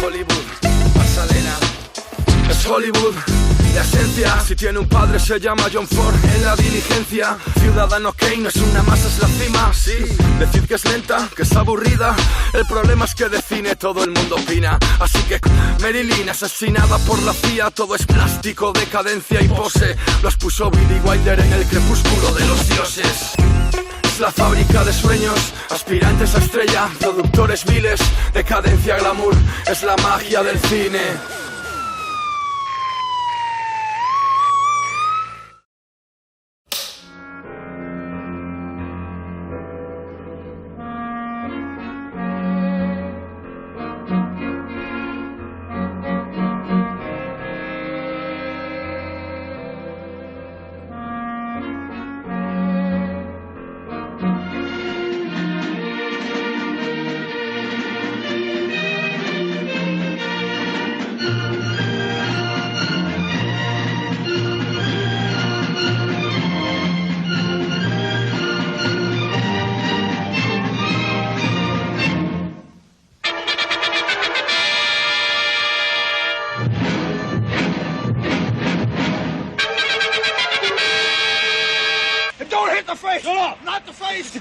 Hollywood, Pasadena, es Hollywood. La esencia, si tiene un padre se llama John Ford en la diligencia. Ciudadano Kane no es una masa, es la cima. Sí, decir que es lenta, que es aburrida. El problema es que de cine todo el mundo opina. Así que Marilyn asesinada por la CIA. Todo es plástico, decadencia y pose. Los puso Billy Wilder en el crepúsculo de los dioses. Es la fábrica de sueños, aspirantes a estrella, productores miles, decadencia, glamour, es la magia del cine.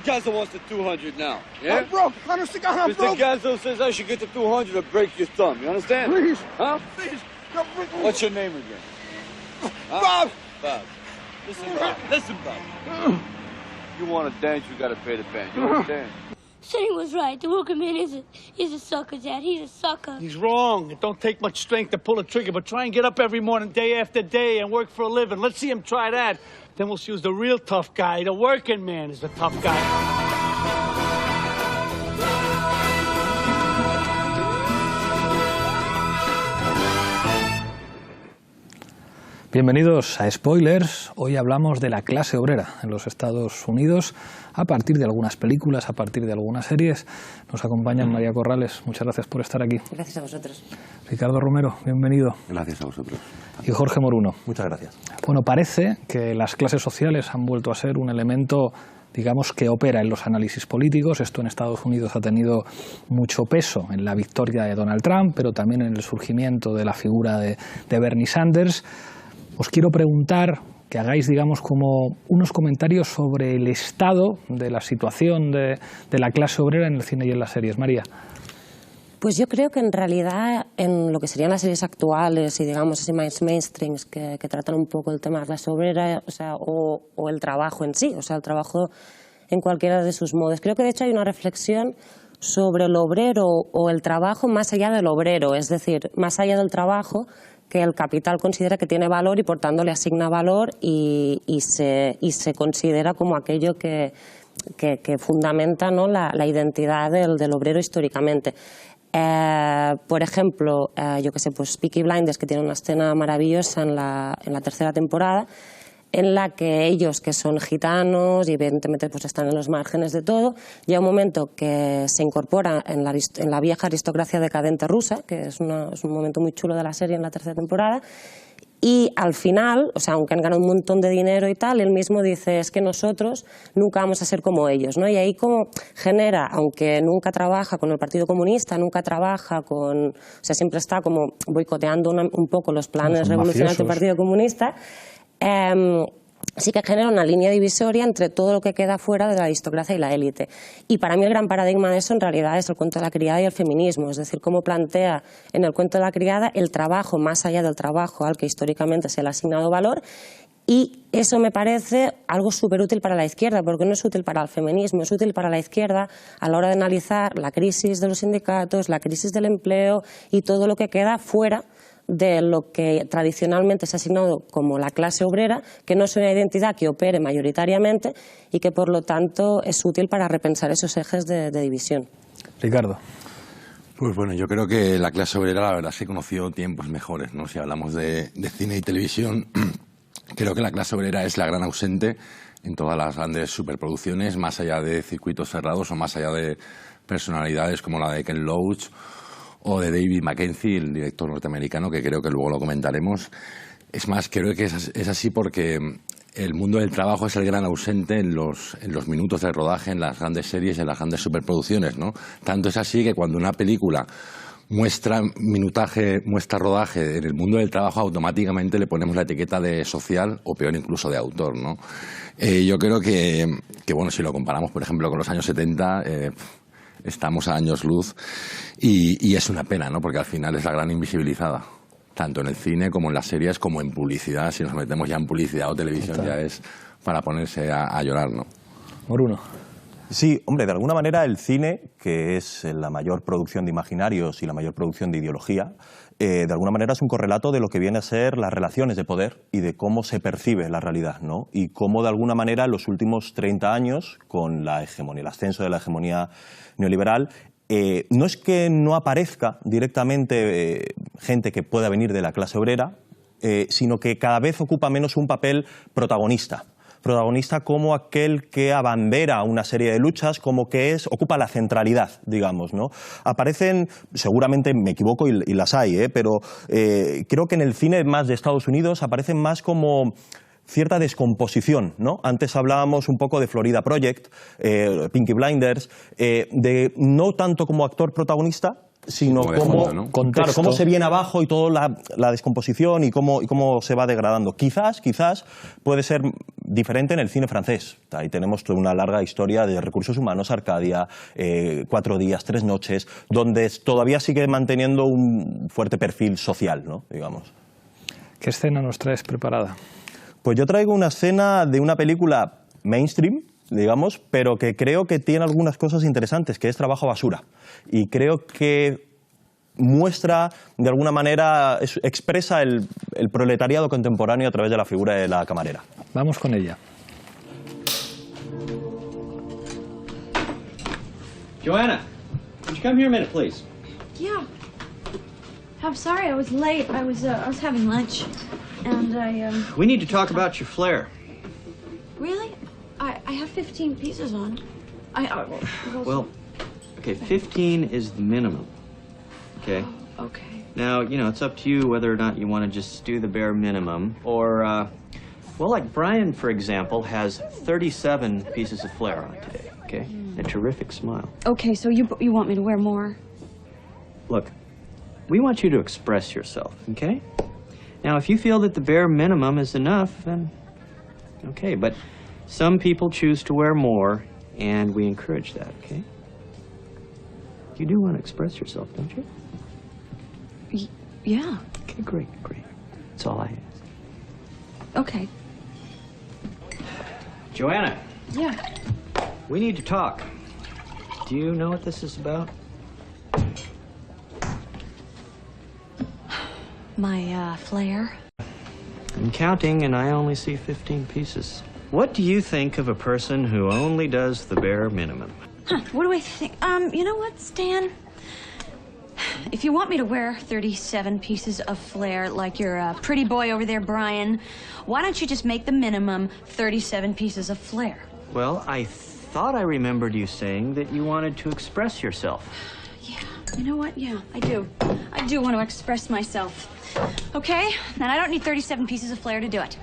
Gazzo wants the 200 now. Yeah? I'm broke. Honestly, I'm broke. Mr. Gazzo says I should get the 200 or break your thumb. You understand? Please. Huh? Please. What's your name again? Huh? Bob. Bob. Listen, Bob. Listen, Bob. You want to dance, you got to pay the band. You understand? Sonny was right. The working man is a sucker, Dad. He's a sucker. He's wrong. It don't take much strength to pull a trigger, but try and get up every morning, day after day, and work for a living. Let's see him try that. Then we'll see who's the real tough guy. The working man is the tough guy. Bienvenidos a Spoilers. Hoy hablamos de la clase obrera en los Estados Unidos a partir de algunas películas, a partir de algunas series. Nos acompañan María Corrales. Muchas gracias por estar aquí. Gracias a vosotros. Ricardo Romero, bienvenido. Gracias a vosotros. Y Jorge Moruno. Muchas gracias. Bueno, parece que las clases sociales han vuelto a ser un elemento, digamos, que opera en los análisis políticos. Esto en Estados Unidos ha tenido mucho peso en la victoria de Donald Trump, pero también en el surgimiento de la figura de Bernie Sanders. Os quiero preguntar que hagáis, digamos, como unos comentarios sobre el estado de la situación de la clase obrera en el cine y en las series. María. Pues yo creo que en realidad en lo que serían las series actuales y digamos así más mainstreams que tratan un poco el tema de la clase obrera, o el trabajo en sí, o sea, el trabajo en cualquiera de sus modos. Creo que de hecho hay una reflexión sobre el obrero o el trabajo más allá del obrero, es decir, más allá del trabajo que el capital considera que tiene valor y por tanto le asigna valor y se considera como aquello que fundamenta, ¿no?, la identidad del obrero históricamente. Por ejemplo, yo que sé, pues Peaky Blinders, que tiene una escena maravillosa en la tercera temporada, en la que ellos, que son gitanos y evidentemente pues están en los márgenes de todo, llega un momento que se incorpora en la vieja aristocracia decadente rusa, que es un momento muy chulo de la serie en la tercera temporada, y al final, o sea, aunque han ganado un montón de dinero y tal, él mismo dice, es que nosotros nunca vamos a ser como ellos, ¿no? Y ahí como genera, aunque nunca trabaja con el Partido Comunista, nunca trabaja con, o sea, siempre está como boicoteando un poco los planes revolucionarios del Partido Comunista, sí que genera una línea divisoria entre todo lo que queda fuera de la aristocracia y la élite. Y para mí el gran paradigma de eso en realidad es el cuento de la criada y el feminismo, es decir, cómo plantea en el cuento de la criada el trabajo más allá del trabajo al que históricamente se le ha asignado valor. Y eso me parece algo súper útil para la izquierda, porque no es útil para el feminismo, es útil para la izquierda a la hora de analizar la crisis de los sindicatos, la crisis del empleo y todo lo que queda fuera de lo que tradicionalmente se ha asignado como la clase obrera, que no es una identidad que opere mayoritariamente y que por lo tanto es útil para repensar esos ejes de división. Ricardo. Pues bueno, yo creo que la clase obrera la verdad se conoció tiempos mejores, ¿no? Si hablamos de cine y televisión, creo que la clase obrera es la gran ausente en todas las grandes superproducciones, más allá de circuitos cerrados o más allá de personalidades como la de Ken Loach o de David Mackenzie, el director norteamericano, que creo que luego lo comentaremos. Es más, creo que es así porque el mundo del trabajo es el gran ausente en los minutos de rodaje, en las grandes series, en las grandes superproducciones, ¿no? Tanto es así que cuando una película muestra minutaje, muestra rodaje en el mundo del trabajo, automáticamente le ponemos la etiqueta de social o peor incluso de autor, ¿no? Yo creo que bueno, si lo comparamos, por ejemplo, con los años 70, estamos a años luz y es una pena, ¿no? Porque al final es la gran invisibilizada, tanto en el cine como en las series como en publicidad. Si nos metemos ya en publicidad o televisión ya es para ponerse a llorar, ¿no? Moruno. Sí, hombre, de alguna manera el cine, que es la mayor producción de imaginarios y la mayor producción de ideología, de alguna manera es un correlato de lo que viene a ser las relaciones de poder y de cómo se percibe la realidad, ¿no? Y cómo de alguna manera en los últimos 30 años, con la hegemonía, el ascenso de la hegemonía neoliberal, no es que no aparezca directamente gente que pueda venir de la clase obrera, sino que cada vez ocupa menos un papel protagonista como aquel que abandera una serie de luchas, como que ocupa la centralidad, digamos, ¿no? Aparecen, seguramente me equivoco y las hay, pero creo que en el cine más de Estados Unidos aparecen más como cierta descomposición, ¿no? Antes hablábamos un poco de Florida Project, Peaky Blinders, de no tanto como actor protagonista, sino claro, cómo se viene abajo y toda la descomposición y cómo se va degradando. Quizás puede ser diferente en el cine francés. Ahí tenemos toda una larga historia de recursos humanos, Arcadia, 4 días, 3 noches, donde todavía sigue manteniendo un fuerte perfil social, ¿no? Digamos. ¿Qué escena nos traes preparada? Pues yo traigo una escena de una película mainstream, digamos, pero que creo que tiene algunas cosas interesantes, que es Trabajo basura. Y creo que muestra, de alguna manera, expresa el proletariado contemporáneo a través de la figura de la camarera. Vamos con ella. Joanna, would you come here a minute, please? Yeah. I'm sorry I was late. I was having lunch, and We need to talk about your flare. Really? I have 15 pieces on. Well, okay, 15 is the minimum. Okay? Okay. Now, you know, it's up to you whether or not you want to just do the bare minimum, or, well, like Brian, for example, has 37 pieces of flare on today, okay? A terrific smile. Okay, so you want me to wear more? Look, we want you to express yourself, okay? Now, if you feel that the bare minimum is enough, then okay, but some people choose to wear more, and we encourage that, okay? You do want to express yourself, don't you? Yeah. Okay, great. That's all I ask. Okay. Joanna. Yeah. We need to talk. Do you know what this is about? My, flare? I'm counting, and I only see 15 pieces. What do you think of a person who only does the bare minimum? Huh, what do I think? You know what, Stan? If you want me to wear 37 pieces of flare like your pretty boy over there, Brian, why don't you just make the minimum 37 pieces of flare? Well, I thought I remembered you saying that you wanted to express yourself. Yeah, you know what? Yeah, I do. I do want to express myself. Okay? And I don't need 37 pieces of flare to do it.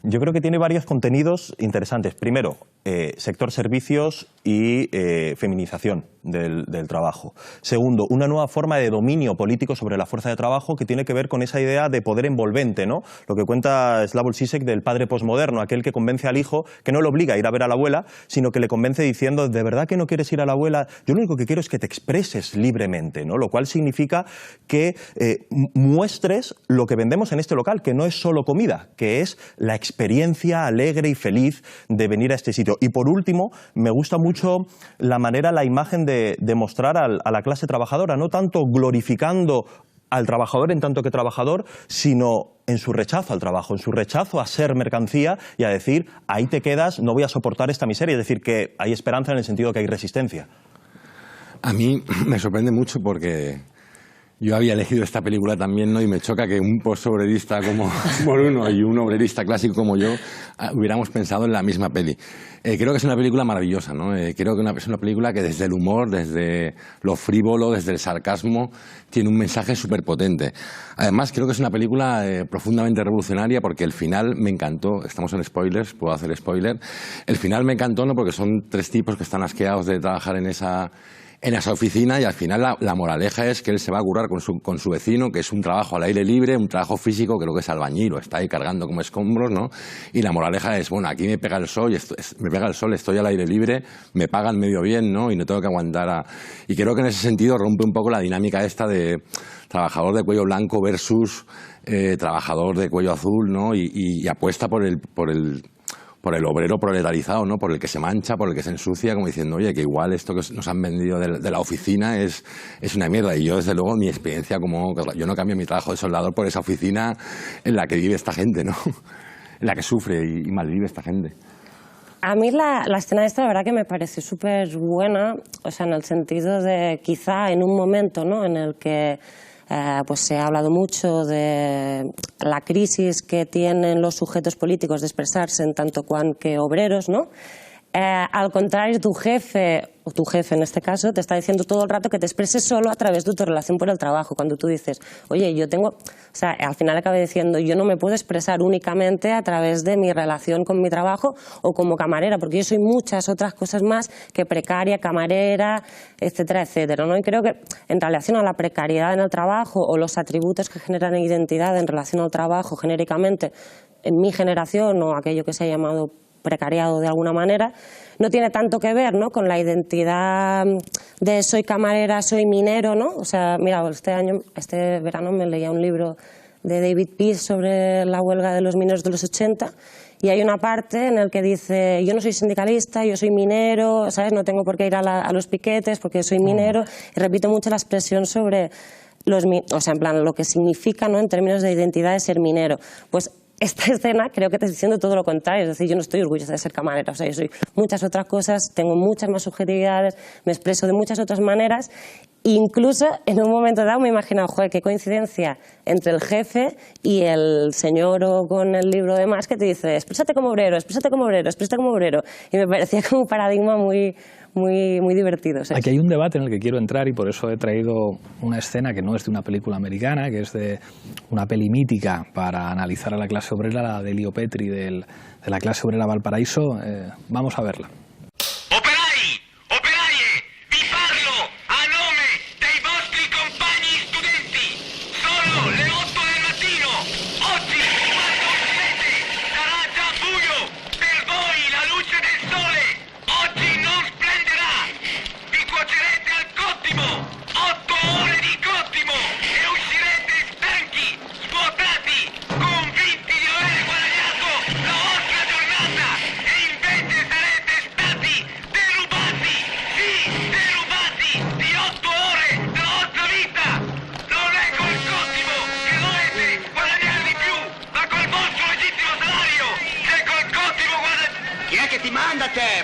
Yo creo que tiene varios contenidos interesantes. Primero, sector servicios y feminización del trabajo. Segundo, una nueva forma de dominio político sobre la fuerza de trabajo que tiene que ver con esa idea de poder envolvente, ¿no? Lo que cuenta Slavoj Žižek del padre posmoderno, aquel que convence al hijo, que no le obliga a ir a ver a la abuela, sino que le convence diciendo, ¿de verdad que no quieres ir a la abuela? Yo lo único que quiero es que te expreses libremente, ¿no? Lo cual significa que muestres lo que vendemos en este local, que no es solo comida, que es la experiencia alegre y feliz de venir a este sitio. Y por último, me gusta mucho la imagen de mostrar a la clase trabajadora, no tanto glorificando al trabajador en tanto que trabajador, sino en su rechazo al trabajo, en su rechazo a ser mercancía y a decir, ahí te quedas, no voy a soportar esta miseria. Es decir, que hay esperanza en el sentido que hay resistencia. A mí me sorprende mucho porque Yo había elegido esta película también, ¿no? Y me choca que un postobrerista como Moruno y un obrerista clásico como yo hubiéramos pensado en la misma peli. Creo que es una película maravillosa, ¿no? Creo que es una película que desde el humor, desde lo frívolo, desde el sarcasmo, tiene un mensaje súper potente. Además, creo que es una película profundamente revolucionaria porque el final me encantó. Estamos en spoilers, puedo hacer spoiler. El final me encantó, ¿no? Porque son tres tipos que están asqueados de trabajar en esa oficina y al final la moraleja es que él se va a currar con su vecino, que es un trabajo al aire libre, un trabajo físico, creo que es albañil o está ahí cargando como escombros, ¿no? Y la moraleja es, bueno, aquí me pega el sol, estoy al aire libre, me pagan medio bien, ¿no? Y no tengo que aguantar Y creo que en ese sentido rompe un poco la dinámica esta de trabajador de cuello blanco versus trabajador de cuello azul, ¿no? Y apuesta por el obrero proletarizado, ¿no? Por el que se mancha, por el que se ensucia, como diciendo, oye, que igual esto que nos han vendido de la oficina es una mierda. Y yo, desde luego, mi experiencia yo no cambio mi trabajo de soldador por esa oficina en la que vive esta gente, ¿no? En la que sufre y malvive esta gente. A mí la escena esta, la verdad que me pareció súper buena, o sea, en el sentido de quizá en un momento, ¿no? En el que pues se ha hablado mucho de la crisis que tienen los sujetos políticos de expresarse en tanto que obreros, ¿no? Al contrario, tu jefe en este caso, te está diciendo todo el rato que te expreses solo a través de tu relación por el trabajo. Cuando tú dices, oye, o sea, al final acaba diciendo, yo no me puedo expresar únicamente a través de mi relación con mi trabajo o como camarera, porque yo soy muchas otras cosas más que precaria, camarera, etcétera, etcétera, ¿no? Y creo que en relación a la precariedad en el trabajo o los atributos que generan identidad en relación al trabajo genéricamente, en mi generación o aquello que se ha llamado precariado de alguna manera, no tiene tanto que ver, ¿no? Con la identidad de soy camarera, soy minero, ¿no? O sea, mira, este verano me leía un libro de David Pease sobre la huelga de los mineros de los 80 y hay una parte en la que dice, yo no soy sindicalista, yo soy minero, ¿sabes? No tengo por qué ir a los piquetes porque soy minero, y repito mucho la expresión sobre o sea, en plan, lo que significa, ¿no? En términos de identidad de ser minero. Pues esta escena creo que te está diciendo todo lo contrario, es decir, yo no estoy orgullosa de ser camarera, o sea, yo soy muchas otras cosas, tengo muchas más subjetividades, me expreso de muchas otras maneras, incluso en un momento dado me he imaginado, joder, qué coincidencia entre el jefe y el señor con el libro de más que te dice, exprésate como obrero, exprésate como obrero, exprésate como obrero, y me parecía como un paradigma muy divertido. ¿Sabes? Aquí hay un debate en el que quiero entrar y por eso he traído una escena que no es de una película americana, que es de una peli mítica para analizar a la clase obrera, la de Elio Petri de la clase obrera Valparaíso. Vamos a verla.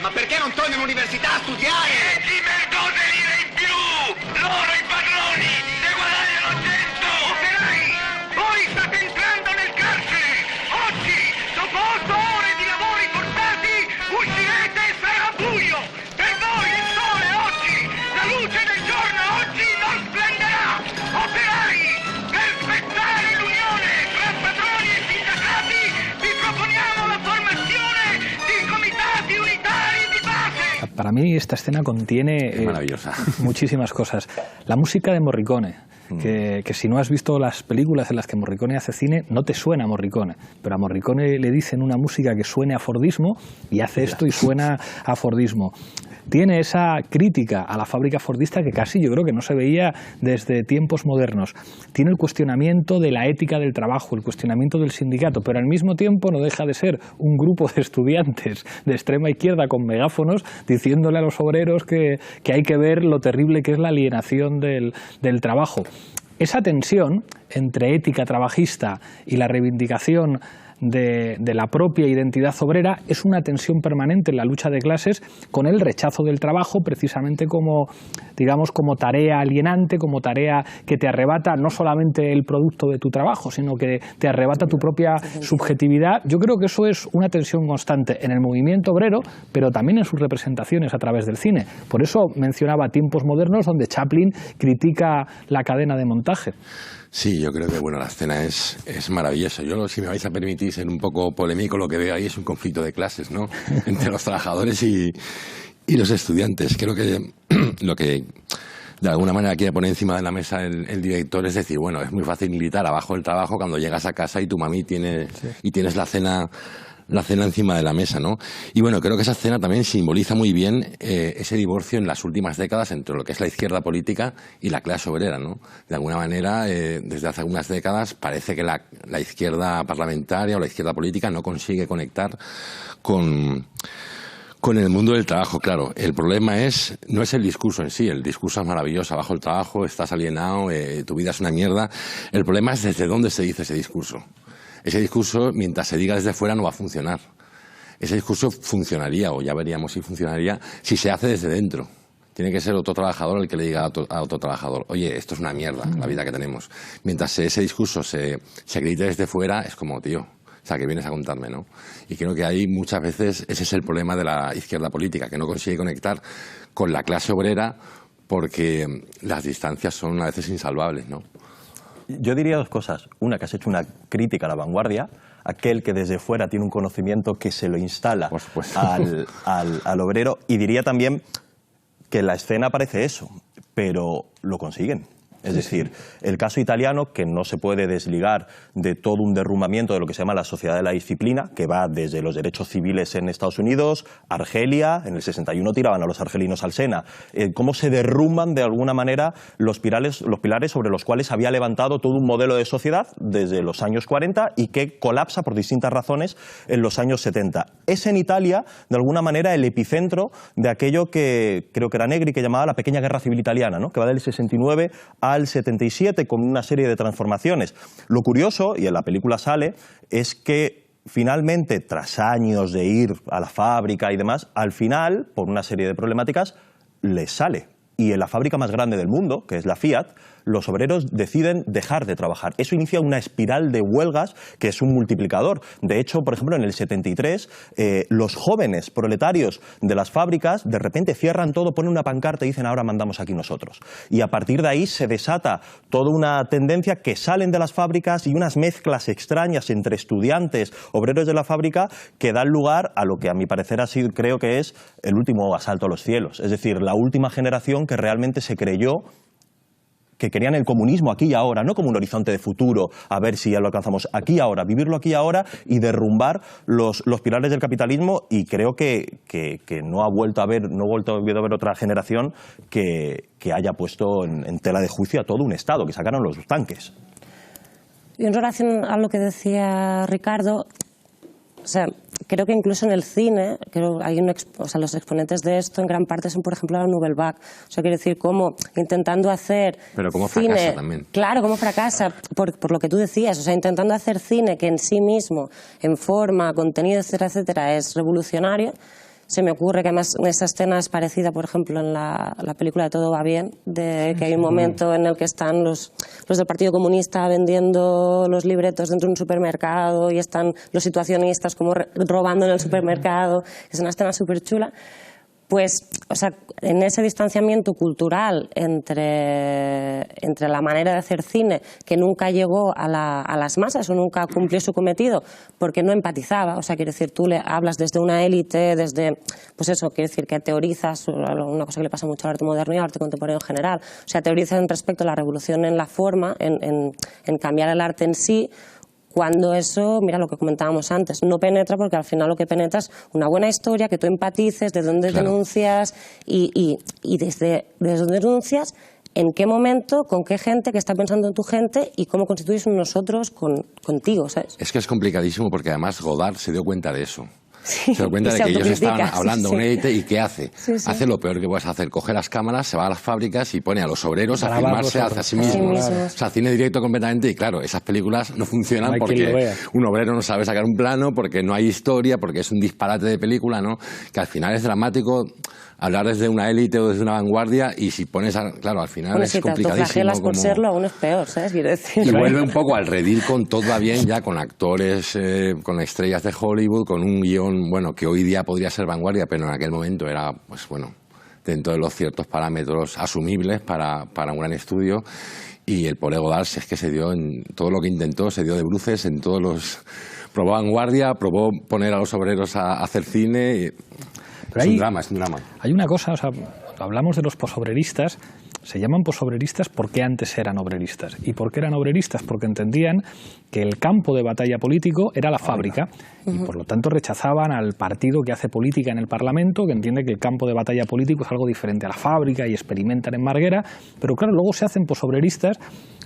Ma perché non torni all'università a studiare? 10 milioni di lire in più! Loro i padroni ne guadagnano 100! Operai! Voi state entrando nel carcere! Oggi, dopo 8 ore di lavori forzati, uscirete e sarà buio! Per voi il sole oggi, la luce del giorno oggi non splenderà! Operai! Per spezzare l'unione tra padroni e sindacati vi proponiamo la formazione di comitati unitari di base! Para mí esta escena contiene muchísimas cosas. La música de Morricone, que si no has visto las películas en las que Morricone hace cine, no te suena a Morricone, pero a Morricone le dicen una música que suene a Fordismo y hace esto y suena a Fordismo. Tiene esa crítica a la fábrica fordista que casi yo creo que no se veía desde tiempos modernos. Tiene el cuestionamiento de la ética del trabajo, el cuestionamiento del sindicato, pero al mismo tiempo no deja de ser un grupo de estudiantes de extrema izquierda con megáfonos diciéndole a los obreros que hay que ver lo terrible que es la alienación del trabajo. Esa tensión entre ética trabajista y la reivindicación de la propia identidad obrera es una tensión permanente en la lucha de clases con el rechazo del trabajo precisamente como, digamos, como tarea alienante, como tarea que te arrebata no solamente el producto de tu trabajo, sino que te arrebata tu propia subjetividad. Yo creo que eso es una tensión constante en el movimiento obrero, pero también en sus representaciones a través del cine. Por eso mencionaba Tiempos modernos, donde Chaplin critica la cadena de montaje. Sí, yo creo que bueno, la escena es maravillosa. Yo, si me vais a permitir ser un poco polémico, lo que veo ahí es un conflicto de clases, ¿no? Entre los trabajadores y los estudiantes. Creo que lo que de alguna manera quiere poner encima de la mesa el director es decir, bueno, es muy fácil gritar abajo del trabajo cuando llegas a casa y tu mami tiene y tienes la cena encima de la mesa, ¿no? Y bueno, creo que esa escena también simboliza muy bien ese divorcio en las últimas décadas entre lo que es la izquierda política y la clase obrera, ¿no? De alguna manera, desde hace algunas décadas parece que la izquierda parlamentaria o la izquierda política no consigue conectar con el mundo del trabajo. Claro, el problema no es el discurso en sí, el discurso es maravilloso, abajo el trabajo, estás alienado, tu vida es una mierda. El problema es desde dónde se dice ese discurso. Ese discurso, mientras se diga desde fuera, no va a funcionar. Ese discurso funcionaría, o ya veríamos si funcionaría, si se hace desde dentro. Tiene que ser otro trabajador el que le diga a otro trabajador, oye, esto es una mierda, la vida que tenemos. Mientras ese discurso se grite desde fuera, es como, tío, o sea, que vienes a contarme, ¿no? Y creo que ahí muchas veces ese es el problema de la izquierda política, que no consigue conectar con la clase obrera porque las distancias son a veces insalvables, ¿no? Yo diría dos cosas. Una, que has hecho una crítica a la vanguardia, aquel que desde fuera tiene un conocimiento que se lo instala al obrero. Y diría también que la escena parece eso, pero lo consiguen. Es decir, el caso italiano, que no se puede desligar de todo un derrumbamiento de lo que se llama la sociedad de la disciplina, que va desde los derechos civiles en Estados Unidos, Argelia, en el 61 tiraban a los argelinos al Sena, cómo se derrumban de alguna manera los pilares sobre los cuales había levantado todo un modelo de sociedad desde los años 40 y que colapsa por distintas razones en los años 70. Es en Italia, de alguna manera, el epicentro de aquello que creo que era Negri, que llamaba la pequeña guerra civil italiana, ¿no? Que va del 69 al 77 con una serie de transformaciones. Lo curioso, y en la película sale, es que finalmente, tras años de ir a la fábrica y demás, al final, por una serie de problemáticas, les sale. Y en la fábrica más grande del mundo, que es la Fiat, los obreros deciden dejar de trabajar. Eso inicia una espiral de huelgas que es un multiplicador. De hecho, por ejemplo, en el 73, los jóvenes proletarios de las fábricas de repente cierran todo, ponen una pancarta y dicen ahora mandamos aquí nosotros. Y a partir de ahí se desata toda una tendencia que salen de las fábricas y unas mezclas extrañas entre estudiantes, obreros de la fábrica, que dan lugar a lo que a mi parecer ha sido, creo que es el último asalto a los cielos. Es decir, la última generación que realmente se creyó que querían el comunismo aquí y ahora, no como un horizonte de futuro, a ver si ya lo alcanzamos aquí y ahora, vivirlo aquí y ahora y derrumbar los pilares del capitalismo. Y creo que no ha vuelto a haber otra generación que haya puesto en tela de juicio a todo un Estado, que sacaron los tanques. Y en relación a lo que decía Ricardo, o sea, creo que incluso en el cine, hay los exponentes de esto en gran parte son, por ejemplo, la Nouvelle Vague. O sea, quiero decir, cómo intentando hacer Pero cómo cine, fracasa también. Claro, cómo fracasa, por lo que tú decías. O sea, intentando hacer cine que en sí mismo, en forma, contenido, etcétera, etcétera, es revolucionario. Se me ocurre que además esa escena es parecida, por ejemplo, en la película de Todo va bien, que hay un momento en el que están los del Partido Comunista vendiendo los libretos dentro de un supermercado y están los situacionistas como robando en el supermercado. Es una escena súper chula. Pues, o sea, en ese distanciamiento cultural entre la manera de hacer cine, que nunca llegó a las masas o nunca cumplió su cometido, porque no empatizaba. O sea, quiero decir, tú le hablas desde una élite, desde, pues eso, quiero decir que teorizas, una cosa que le pasa mucho al arte moderno y al arte contemporáneo en general. O sea, teorizas respecto a la revolución en la forma, en cambiar el arte en sí, cuando eso, mira lo que comentábamos antes, no penetra, porque al final lo que penetra es una buena historia, que tú empatices, de dónde denuncias y desde dónde denuncias, en qué momento, con qué gente, que está pensando en tu gente y cómo constituís un nosotros contigo, ¿sabes? Es que es complicadísimo porque además Godard se dio cuenta de eso. Sí, se da cuenta y de se que ellos estaban autocritica, hablando sí, un sí. élite y ¿qué hace? Sí, sí. Hace lo peor que puedes hacer, coge las cámaras, se va a las fábricas y pone a los obreros a Grabar filmarse vosotros. hacia sí mismos. Sí mismos. O sea, cine directo completamente y claro, esas películas no funcionan No hay quien lo porque vea. un obrero no sabe sacar un plano, porque no hay historia, porque es un disparate de película, ¿no? Que al final es dramático hablar desde una élite o desde una vanguardia y si pones, claro, al final Bueno, es si te complicadísimo. autoflagelas por como- serlo, aún es peor, ¿sabes? Quiero decir. Y vuelve un poco al redil con todo va bien, ya con actores, con estrellas de Hollywood, con un guión, bueno, que hoy día podría ser vanguardia, pero en aquel momento era, pues bueno, dentro de los ciertos parámetros asumibles para un gran estudio. Y el pobre Godard es que se dio en todo lo que intentó, se dio de bruces en todos los... Probó vanguardia, probó poner a los obreros a hacer cine. Y... Pero es hay- un drama, es un drama. Hay una cosa, o sea, cuando hablamos de los posobreristas, se llaman posobreristas porque antes eran obreristas. ¿Y por qué eran obreristas? Porque entendían que el campo de batalla político era la fábrica y por lo tanto rechazaban al partido que hace política en el Parlamento, que entiende que el campo de batalla político es algo diferente a la fábrica y experimentan en Marguera, pero claro, luego se hacen posobreristas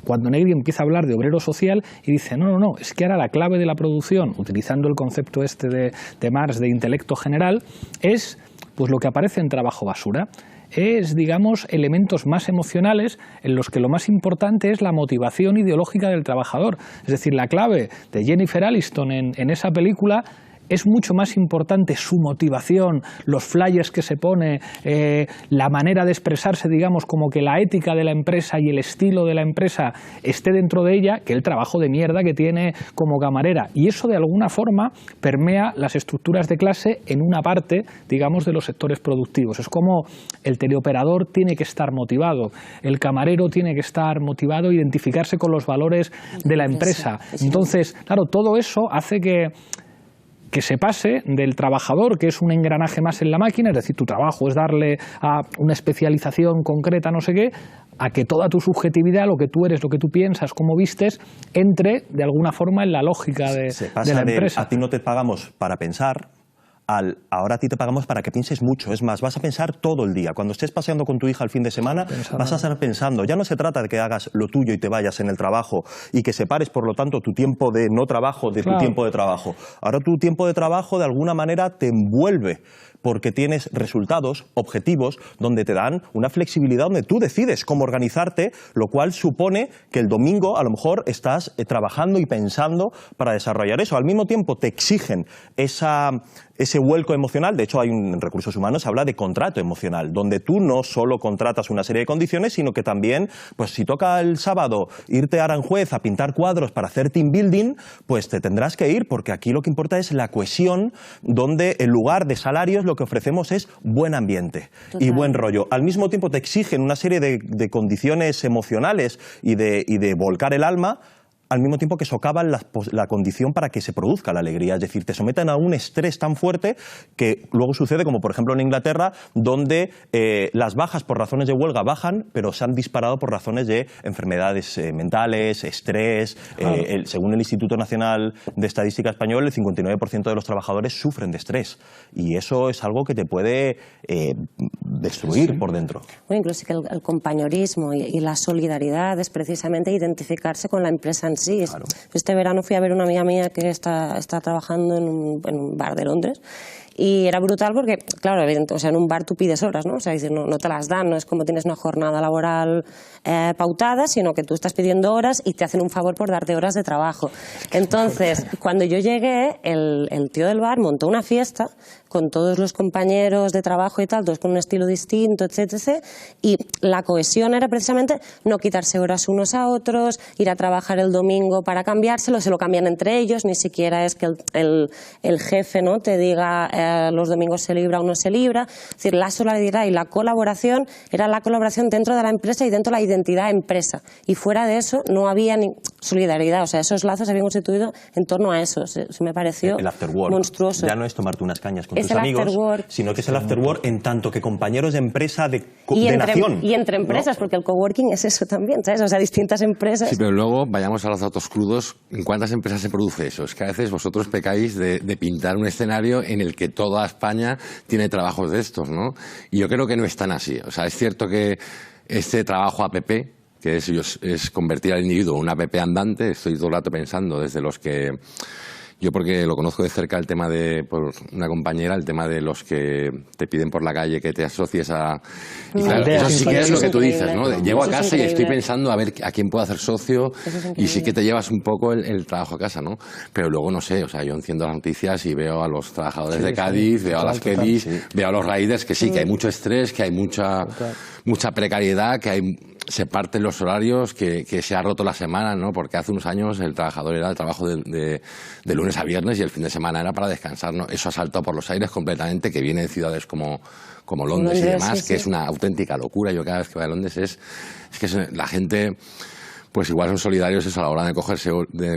cuando Negri empieza a hablar de obrero social y dice, no, es que ahora la clave de la producción, utilizando el concepto este de Marx de intelecto general, es pues lo que aparece en Trabajo Basura. Es, digamos, elementos más emocionales en los que lo más importante es la motivación ideológica del trabajador. Es decir, la clave de Jennifer Aniston en esa película es mucho más importante su motivación, los flyers que se pone, la manera de expresarse, digamos, como que la ética de la empresa y el estilo de la empresa esté dentro de ella, que el trabajo de mierda que tiene como camarera. Y eso, de alguna forma, permea las estructuras de clase en una parte, digamos, de los sectores productivos. Es como el teleoperador tiene que estar motivado, el camarero tiene que estar motivado e identificarse con los valores de la empresa. Entonces, claro, todo eso hace que se pase del trabajador, que es un engranaje más en la máquina, es decir, tu trabajo es darle a una especialización concreta, no sé qué, a que toda tu subjetividad, lo que tú eres, lo que tú piensas, cómo vistes, entre de alguna forma en la lógica de la empresa. A ti no te pagamos para pensar, ahora a ti te pagamos para que pienses mucho. Es más, vas a pensar todo el día. Cuando estés paseando con tu hija el fin de semana, vas a estar pensando. Ya no se trata de que hagas lo tuyo y te vayas en el trabajo y que separes, por lo tanto, tu tiempo de no trabajo de tu tiempo de trabajo. Ahora tu tiempo de trabajo, de alguna manera, te envuelve porque tienes resultados, objetivos, donde te dan una flexibilidad, donde tú decides cómo organizarte, lo cual supone que el domingo a lo mejor estás trabajando y pensando para desarrollar eso. Al mismo tiempo te exigen ese vuelco emocional. De hecho, en recursos humanos se habla de contrato emocional, donde tú no solo contratas una serie de condiciones, sino que también, pues si toca el sábado irte a Aranjuez a pintar cuadros para hacer team building, pues te tendrás que ir, porque aquí lo que importa es la cohesión, donde en lugar de salarios lo que ofrecemos es buen ambiente y buen rollo. Al mismo tiempo te exigen una serie de condiciones emocionales y de volcar el alma, al mismo tiempo que socavan la condición para que se produzca la alegría. Es decir, te someten a un estrés tan fuerte que luego sucede, como por ejemplo en Inglaterra, donde las bajas por razones de huelga bajan, pero se han disparado por razones de enfermedades mentales, estrés. Según el Instituto Nacional de Estadística Español, el 59% de los trabajadores sufren de estrés. Y eso es algo que te puede destruir por dentro. Bueno, incluso que el compañerismo y la solidaridad es precisamente identificarse con la empresa en sí. Claro. Este verano fui a ver una amiga mía que está trabajando en un bar de Londres. Y era brutal porque, claro, o sea, en un bar tú pides horas, ¿no? O sea, no te las dan, no es como tienes una jornada laboral pautada, sino que tú estás pidiendo horas y te hacen un favor por darte horas de trabajo. Entonces, cuando yo llegué, el tío del bar montó una fiesta con todos los compañeros de trabajo y tal, todos con un estilo distinto, etc. Y la cohesión era precisamente no quitarse horas unos a otros, ir a trabajar el domingo para cambiárselo, se lo cambian entre ellos, ni siquiera es que el jefe, ¿no?, te diga los domingos se libra o no se libra. Es decir, la solidaridad y la colaboración era la colaboración dentro de la empresa y dentro de la identidad empresa. Y fuera de eso no había ni solidaridad. O sea, esos lazos se habían constituido en torno a eso. Se me pareció el afterwork monstruoso. Ya no es tomarte unas cañas con es tus amigos, afterwork, sino que es el afterwork en tanto que compañeros de empresa de nación. Y entre ¿no? empresas, porque el coworking es eso también, ¿sabes? O sea, distintas empresas. Sí, pero luego vayamos a los datos crudos. ¿En cuántas empresas se produce eso? Es que a veces vosotros pecáis de pintar un escenario en el que toda España tiene trabajos de estos, ¿no? Y yo creo que no es tan así. O sea, es cierto que este trabajo APP, que es convertir al individuo en una APP andante, estoy todo el rato pensando desde los que Yo porque lo conozco de cerca el tema de, por una compañera, el tema de los que te piden por la calle que te asocies a... Y claro, eso sí que es lo que tú dices, ¿no? Llego a casa y estoy pensando a ver a quién puedo hacer socio y sí que te llevas un poco el trabajo a casa, ¿no? Pero luego no sé, o sea, yo enciendo las noticias y veo a los trabajadores de Cádiz, veo a las pelis, veo a los riders, que sí, que hay mucho estrés, que hay mucha precariedad, que se parten los horarios, que se ha roto la semana, ¿no? Porque hace unos años el trabajador era el trabajo de lunes a viernes y el fin de semana era para descansar, ¿no? Eso ha saltado por los aires completamente, que viene de ciudades como Londres y demás, que es una auténtica locura. Yo cada vez que voy a Londres es que la gente... Pues igual son solidarios eso a la hora de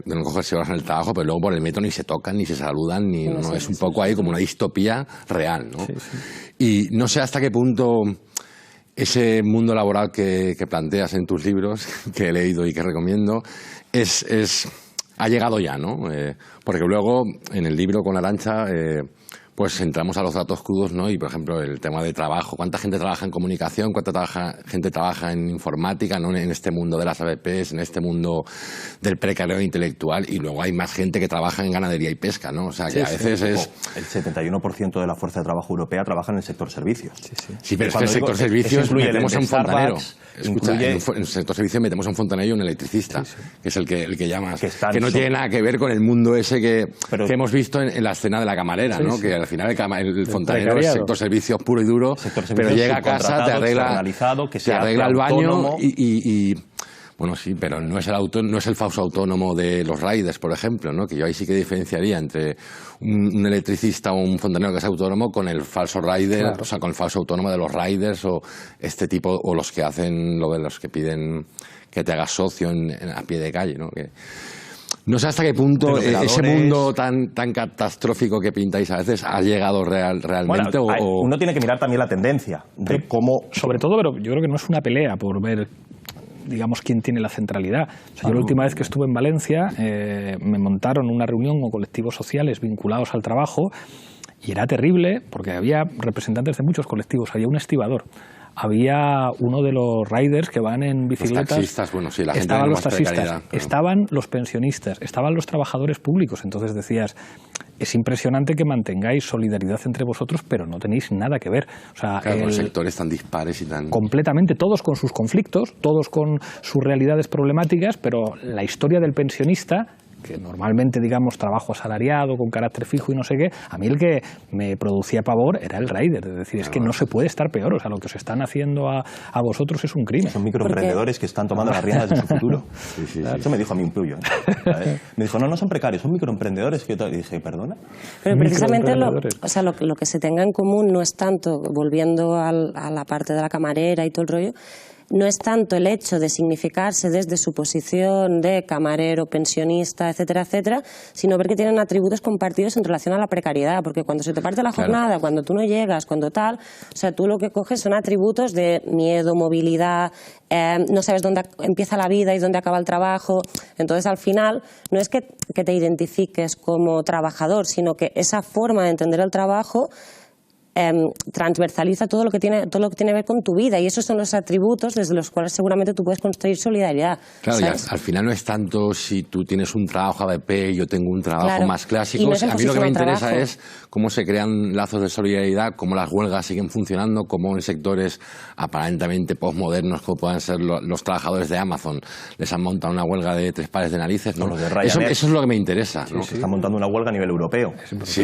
no cogerse horas en el trabajo, pero luego por el metro ni se tocan, ni se saludan, ni no es un poco ahí como una distopía real, ¿no? Y no sé hasta qué punto ese mundo laboral que planteas en tus libros, que he leído y que recomiendo, ha llegado ya, ¿no? Porque luego en el libro con Arantxa pues entramos a los datos crudos, ¿no? Y, por ejemplo, el tema de trabajo. ¿Cuánta gente trabaja en comunicación? ¿Cuánta gente trabaja en informática, ¿no? En este mundo de las ABPs, en este mundo del precario intelectual? Y luego hay más gente que trabaja en ganadería y pesca, ¿no? O sea, que a veces es... El 71% de la fuerza de trabajo europea trabaja en el sector servicios. Sí, pero es que el sector servicios metemos a un fontanero. Escucha, en el sector servicios metemos a un fontanero y un electricista, que es el que llamas. Que no tiene nada que ver con el mundo ese que hemos visto en la escena de la camarera, ¿no? Que al final el fontanero es sector servicios puro y duro, pero llega a casa, te arregla el baño y bueno, sí, pero no es el falso autónomo de los riders, por ejemplo, ¿no? Que yo ahí sí que diferenciaría entre un electricista o un fontanero que es autónomo con el falso rider, o sea, con el falso autónomo de los riders o este tipo, o los que hacen lo de los que piden que te hagas socio a pie de calle, ¿no? No sé hasta qué punto ese mundo tan catastrófico que pintáis a veces ha llegado realmente. Bueno, uno tiene que mirar también la tendencia de cómo... Sobre todo, pero yo creo que no es una pelea por ver, digamos, quién tiene la centralidad. O sea, yo la última vez que estuve en Valencia me montaron una reunión con colectivos sociales vinculados al trabajo y era terrible porque había representantes de muchos colectivos, había un estibador. Había uno de los riders que van en bicicletas. Los taxistas, bueno, sí, la gente estaban los más taxistas, precariedad, pero... estaban los pensionistas, estaban los trabajadores públicos. Entonces decías, es impresionante que mantengáis solidaridad entre vosotros, pero no tenéis nada que ver. O sea, claro, con sectores tan dispares y tan... Completamente, todos con sus conflictos, todos con sus realidades problemáticas, pero la historia del pensionista, que normalmente, digamos, trabajo asalariado, con carácter fijo y no sé qué, a mí el que me producía pavor era el rider, es decir, es que no se puede estar peor, o sea, lo que os están haciendo a vosotros es un crimen. Son microemprendedores que están tomando las riendas de su futuro. Eso me dijo a mí un puyo. Me dijo, no son precarios, son microemprendedores. Y dije, ¿perdona? Pero precisamente lo que se tenga en común no es tanto, volviendo a la parte de la camarera y todo el rollo, no es tanto el hecho de significarse desde su posición de camarero, pensionista, etcétera, etcétera, sino ver que tienen atributos compartidos en relación a la precariedad, porque cuando se te parte la jornada, cuando tú no llegas, cuando tal, o sea, tú lo que coges son atributos de miedo, movilidad, no sabes dónde empieza la vida y dónde acaba el trabajo. Entonces, al final, no es que te identifiques como trabajador, sino que esa forma de entender el trabajo transversaliza todo lo que tiene que ver con tu vida, y esos son los atributos desde los cuales seguramente tú puedes construir solidaridad. Claro, y al final no es tanto si tú tienes un trabajo ABP y yo tengo un trabajo más clásico. No, a mí lo que me interesa es cómo se crean lazos de solidaridad, cómo las huelgas siguen funcionando, cómo en sectores aparentemente postmodernos como puedan ser los trabajadores de Amazon les han montado una huelga de 3 pares de narices, ¿no? Eso es lo que me interesa, ¿no? Se está montando una huelga a nivel europeo,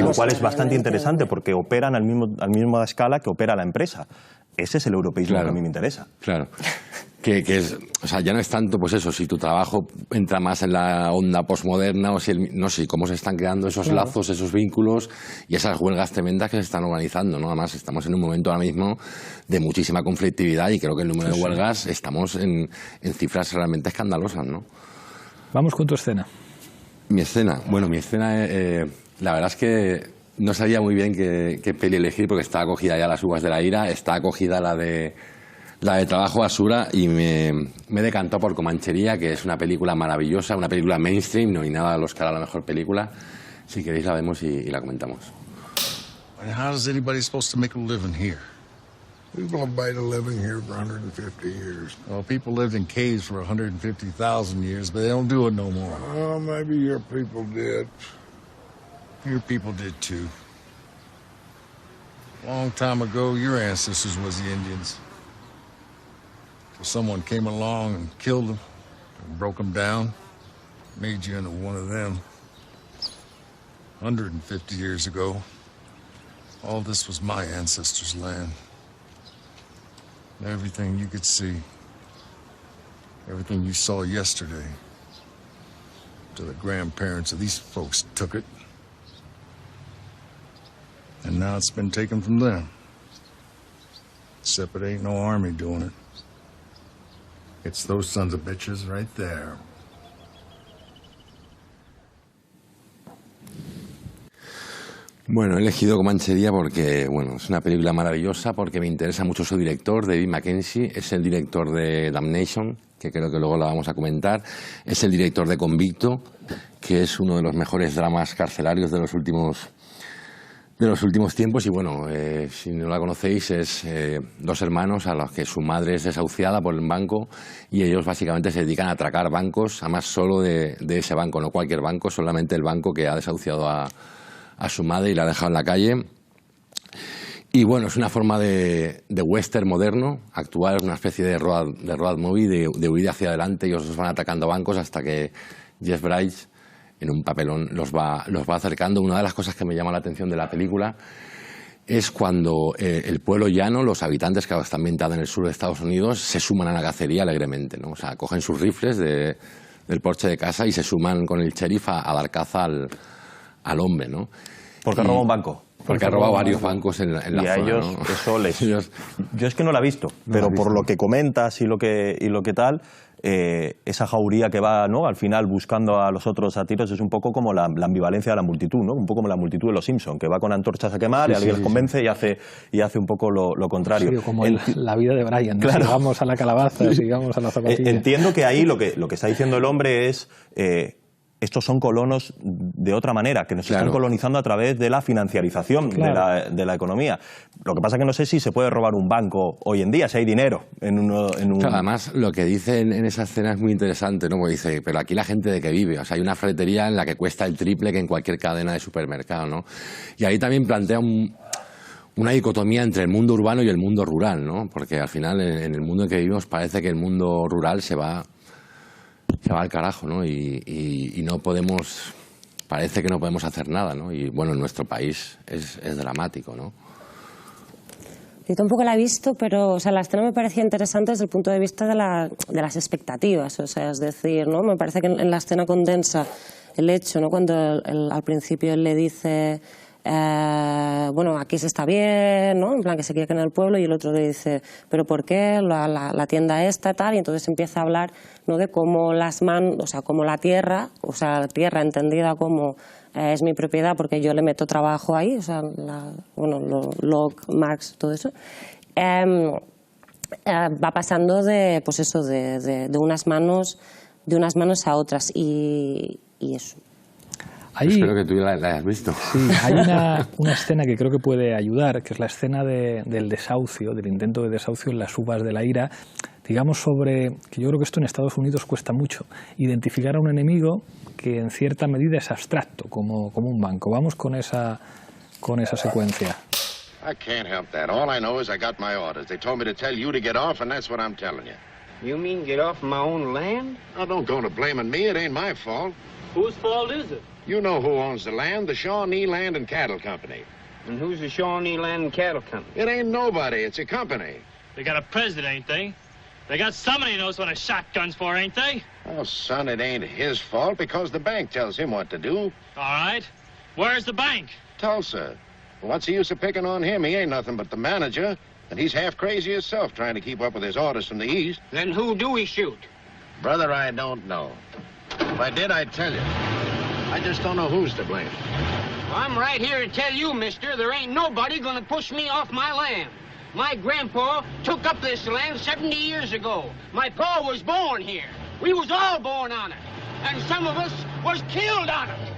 lo cual es bastante interesante porque operan al misma escala que opera la empresa. Ese es el europeísmo que a mí me interesa. Claro. Que es, o sea, ya no es tanto, pues eso, si tu trabajo entra más en la onda posmoderna o si no sé, cómo se están creando esos lazos, esos vínculos y esas huelgas tremendas que se están organizando, ¿no? Además, estamos en un momento ahora mismo de muchísima conflictividad y creo que el número de huelgas estamos en cifras realmente escandalosas, ¿no? Vamos con tu escena. Mi escena, la verdad es que no sabía muy bien qué peli elegir porque estaba acogida ya Las uvas de la ira, está acogida la de Trabajo Basura y me decantó por Comanchería, que es una película maravillosa, una película mainstream, no hay nada al Oscar a la mejor película. Si queréis la vemos y la comentamos. How is anybody supposed to make a living here? People have made a living here for 150 years. Well, people lived in caves for 150,000 years, but they don't do it no more. Well, maybe your people did. Your people did too. A long time ago, your ancestors was the Indians. So someone came along and killed them, and broke them down, made you into one of them. 150 years ago, all this was my ancestors' land. Everything you could see, everything you saw yesterday, to the grandparents of these folks took it. And now it's been taken from them. Except it ain't no army doing it. It's those sons of bitches right there. Bueno, he elegido Comanchería porque, bueno, es una película maravillosa, porque me interesa mucho su director, David Mackenzie, es el director de Damnation, que creo que luego la vamos a comentar, es el director de Convicto, que es uno de los mejores dramas carcelarios de los últimos tiempos, y bueno, si no la conocéis, es dos hermanos a los que su madre es desahuciada por el banco y ellos básicamente se dedican a atracar bancos, además solo de ese banco, no cualquier banco, solamente el banco que ha desahuciado a su madre y la ha dejado en la calle. Y bueno, es una forma de western moderno, actual, es una especie de road movie, de huida hacia adelante. Ellos los van atacando bancos hasta que Jeff Bridges, en un papelón, los va acercando. Una de las cosas que me llama la atención de la película es cuando el pueblo llano, los habitantes que está ambientado en el sur de Estados Unidos, se suman a la cacería alegremente, ¿no? O sea, cogen sus rifles del porche de casa y se suman con el sheriff a dar caza al hombre, ¿no? Porque roba un banco. Porque ha robado varios bancos en la zona, ellos, ¿no? Eso yo es que no la he visto, pero por lo que comentas y lo que tal, esa jauría que va, ¿no?, al final buscando a los otros a tiros es un poco como la ambivalencia de la multitud, ¿no? Un poco como la multitud de los Simpson, que va con antorchas a quemar y alguien les convence y hace un poco lo contrario. Sí, como la vida de Brian, ¿no? Claro. Sigamos a la calabaza, sigamos a la zapatilla. Entiendo que ahí lo que está diciendo el hombre es... estos son colonos de otra manera, que nos están colonizando a través de la financiarización de la economía. Lo que pasa es que no sé si se puede robar un banco hoy en día, si hay dinero en un... Claro, además, lo que dice en esa escena es muy interesante, ¿no? Porque dice, pero aquí la gente de qué vive. O sea, hay una ferretería en la que cuesta el triple que en cualquier cadena de supermercado, ¿no? Y ahí también plantea una dicotomía entre el mundo urbano y el mundo rural, ¿no? Porque al final, en el mundo en que vivimos, parece que el mundo rural se va al carajo, ¿no? Y no podemos, parece que no podemos hacer nada, ¿no? Y bueno, en nuestro país es dramático, ¿no? Yo tampoco la he visto, pero o sea, la escena me parecía interesante desde el punto de vista de las expectativas, o sea, es decir, ¿no? Me parece que en la escena condensa el hecho, ¿no? Cuando al principio él le dice... bueno, aquí se está bien, ¿no? En plan que se quiere quedar en el pueblo, y el otro le dice, pero ¿por qué la tienda esta tal? Y entonces empieza a hablar, ¿no?, de cómo o sea, como la tierra entendida como es mi propiedad porque yo le meto trabajo ahí, o sea, Marx, todo eso, va pasando de, pues eso, de unas manos a otras y eso. Espero que tú la hayas visto. Sí, hay una escena que creo que puede ayudar, que es la escena del desahucio, del intento de desahucio en las uvas de la ira, digamos sobre, que yo creo que esto en Estados Unidos cuesta mucho, identificar a un enemigo que en cierta medida es abstracto, como un banco. Vamos con esa secuencia. I can't help that. All I know is I got my orders. They told me to tell you to get off, and that's what I'm telling you. You mean get off my own land? Now, don't go to blaming me. It ain't my fault. Whose fault is it? You know who owns the land, the Shawnee Land and Cattle Company. And who's the Shawnee Land and Cattle Company? It ain't nobody. It's a company. They got a president, ain't they? They got somebody who knows what a shotgun's for, ain't they? Oh, son, it ain't his fault because the bank tells him what to do. All right. Where's the bank? Tulsa. What's the use of picking on him? He ain't nothing but the manager, and he's half crazy himself trying to keep up with his orders from the east. Then who do we shoot? Brother, I don't know. If I did, I'd tell you. I just don't know who's to blame. Well, I'm right here to tell you, mister, there ain't nobody gonna push me off my land. My grandpa took up this land 70 years ago. My pa was born here. We was all born on it. And some of us was killed on it.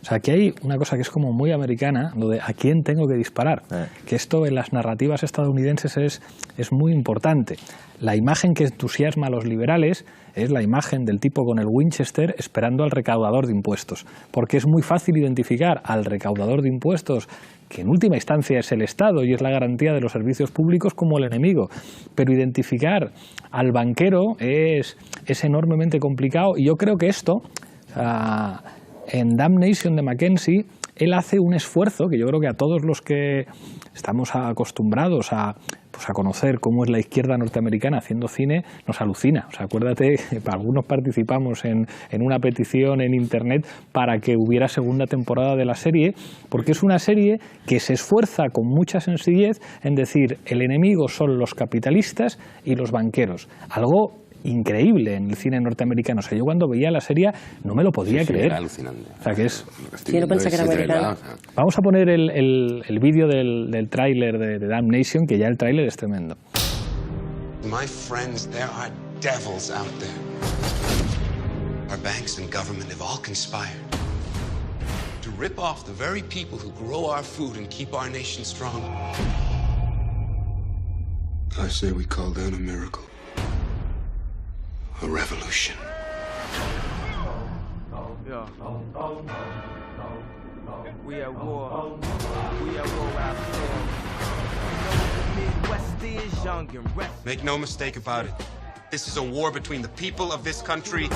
O sea, aquí hay una cosa que es como muy americana, lo de a quién tengo que disparar, que esto en las narrativas estadounidenses es muy importante. La imagen que entusiasma a los liberales es la imagen del tipo con el Winchester esperando al recaudador de impuestos, porque es muy fácil identificar al recaudador de impuestos, que en última instancia es el Estado y es la garantía de los servicios públicos, como el enemigo. Pero identificar al banquero es enormemente complicado, y yo creo que esto, en Damnation de Mackenzie, él hace un esfuerzo que yo creo que a todos los que estamos acostumbrados a conocer cómo es la izquierda norteamericana haciendo cine, nos alucina. O sea, acuérdate, algunos participamos en una petición en Internet para que hubiera segunda temporada de la serie, porque es una serie que se esfuerza con mucha sencillez en decir el enemigo son los capitalistas y los banqueros. Algo increíble en el cine norteamericano. O sea, yo cuando veía la serie no me lo podía creer. Era alucinante. O sea, que es... Yo no pensé que era americano. Vamos a poner el vídeo del tráiler de Damnation, que ya el tráiler es tremendo. My friends, there are devils out there. Our banks and government have all conspired to rip off the very people who grow our food and keep our nation strong. I say we call down a miracle. A revolution. Yeah. We at war. We at war out there. You know the Midwest is young and restless. Make no mistake about it. This is a war between the people of this country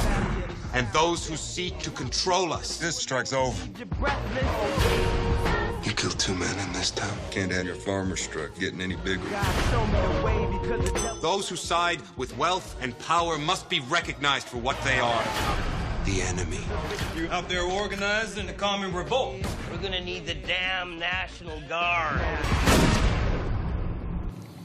and those who seek to control us. This strike's over. You killed 2 men in this town. Can't have your farmer struck getting any bigger. Those who side with wealth and power must be recognized for what they are. The enemy. You out there organized in a common revolt. We're gonna need the damn National Guard.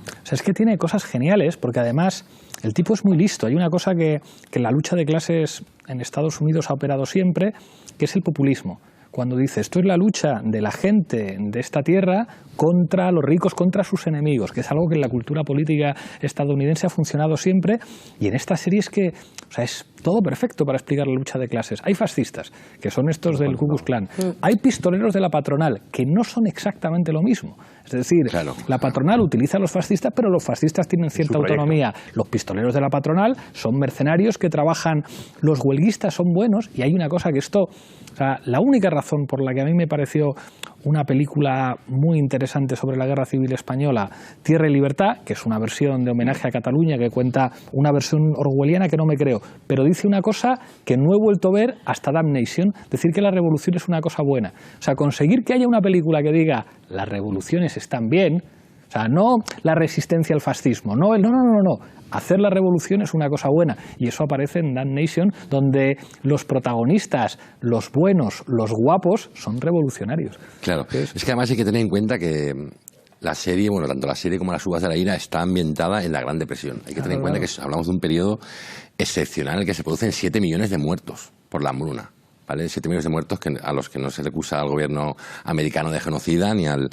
O sea, es que tiene cosas geniales, porque además el tipo es muy listo. Hay una cosa que la lucha de clases en Estados Unidos ha operado siempre, que es el populismo. Cuando dice, esto es la lucha de la gente de esta tierra contra los ricos, contra sus enemigos, que es algo que en la cultura política estadounidense ha funcionado siempre, y en esta serie es que, o sea, es todo perfecto para explicar la lucha de clases. Hay fascistas, que son estos del Ku Klux Klan. Hay pistoleros de la patronal, que no son exactamente lo mismo. Es decir, la patronal utiliza a los fascistas, pero los fascistas tienen cierta autonomía. Los pistoleros de la patronal son mercenarios que trabajan, los huelguistas son buenos, y hay una cosa que esto... O sea, la única razón por la que a mí me pareció una película muy interesante sobre la Guerra Civil Española, Tierra y Libertad, que es una versión de homenaje a Cataluña, que cuenta una versión orwelliana que no me creo, pero dice una cosa que no he vuelto a ver hasta Damnation, decir que la revolución es una cosa buena. O sea, conseguir que haya una película que diga las revoluciones están bien, o sea, no la resistencia al fascismo, no. Hacer la revolución es una cosa buena, y eso aparece en Damnation, donde los protagonistas, los buenos, los guapos, son revolucionarios. Claro, es que además hay que tener en cuenta que la serie, bueno, tanto la serie como Las uvas de la ira está ambientada en la Gran Depresión. Hay que tener en cuenta que hablamos de un periodo excepcional en el que se producen 7 millones de muertos por la hambruna. ¿Vale? 7 millones de muertos a los que no se le acusa al gobierno americano de genocida ni al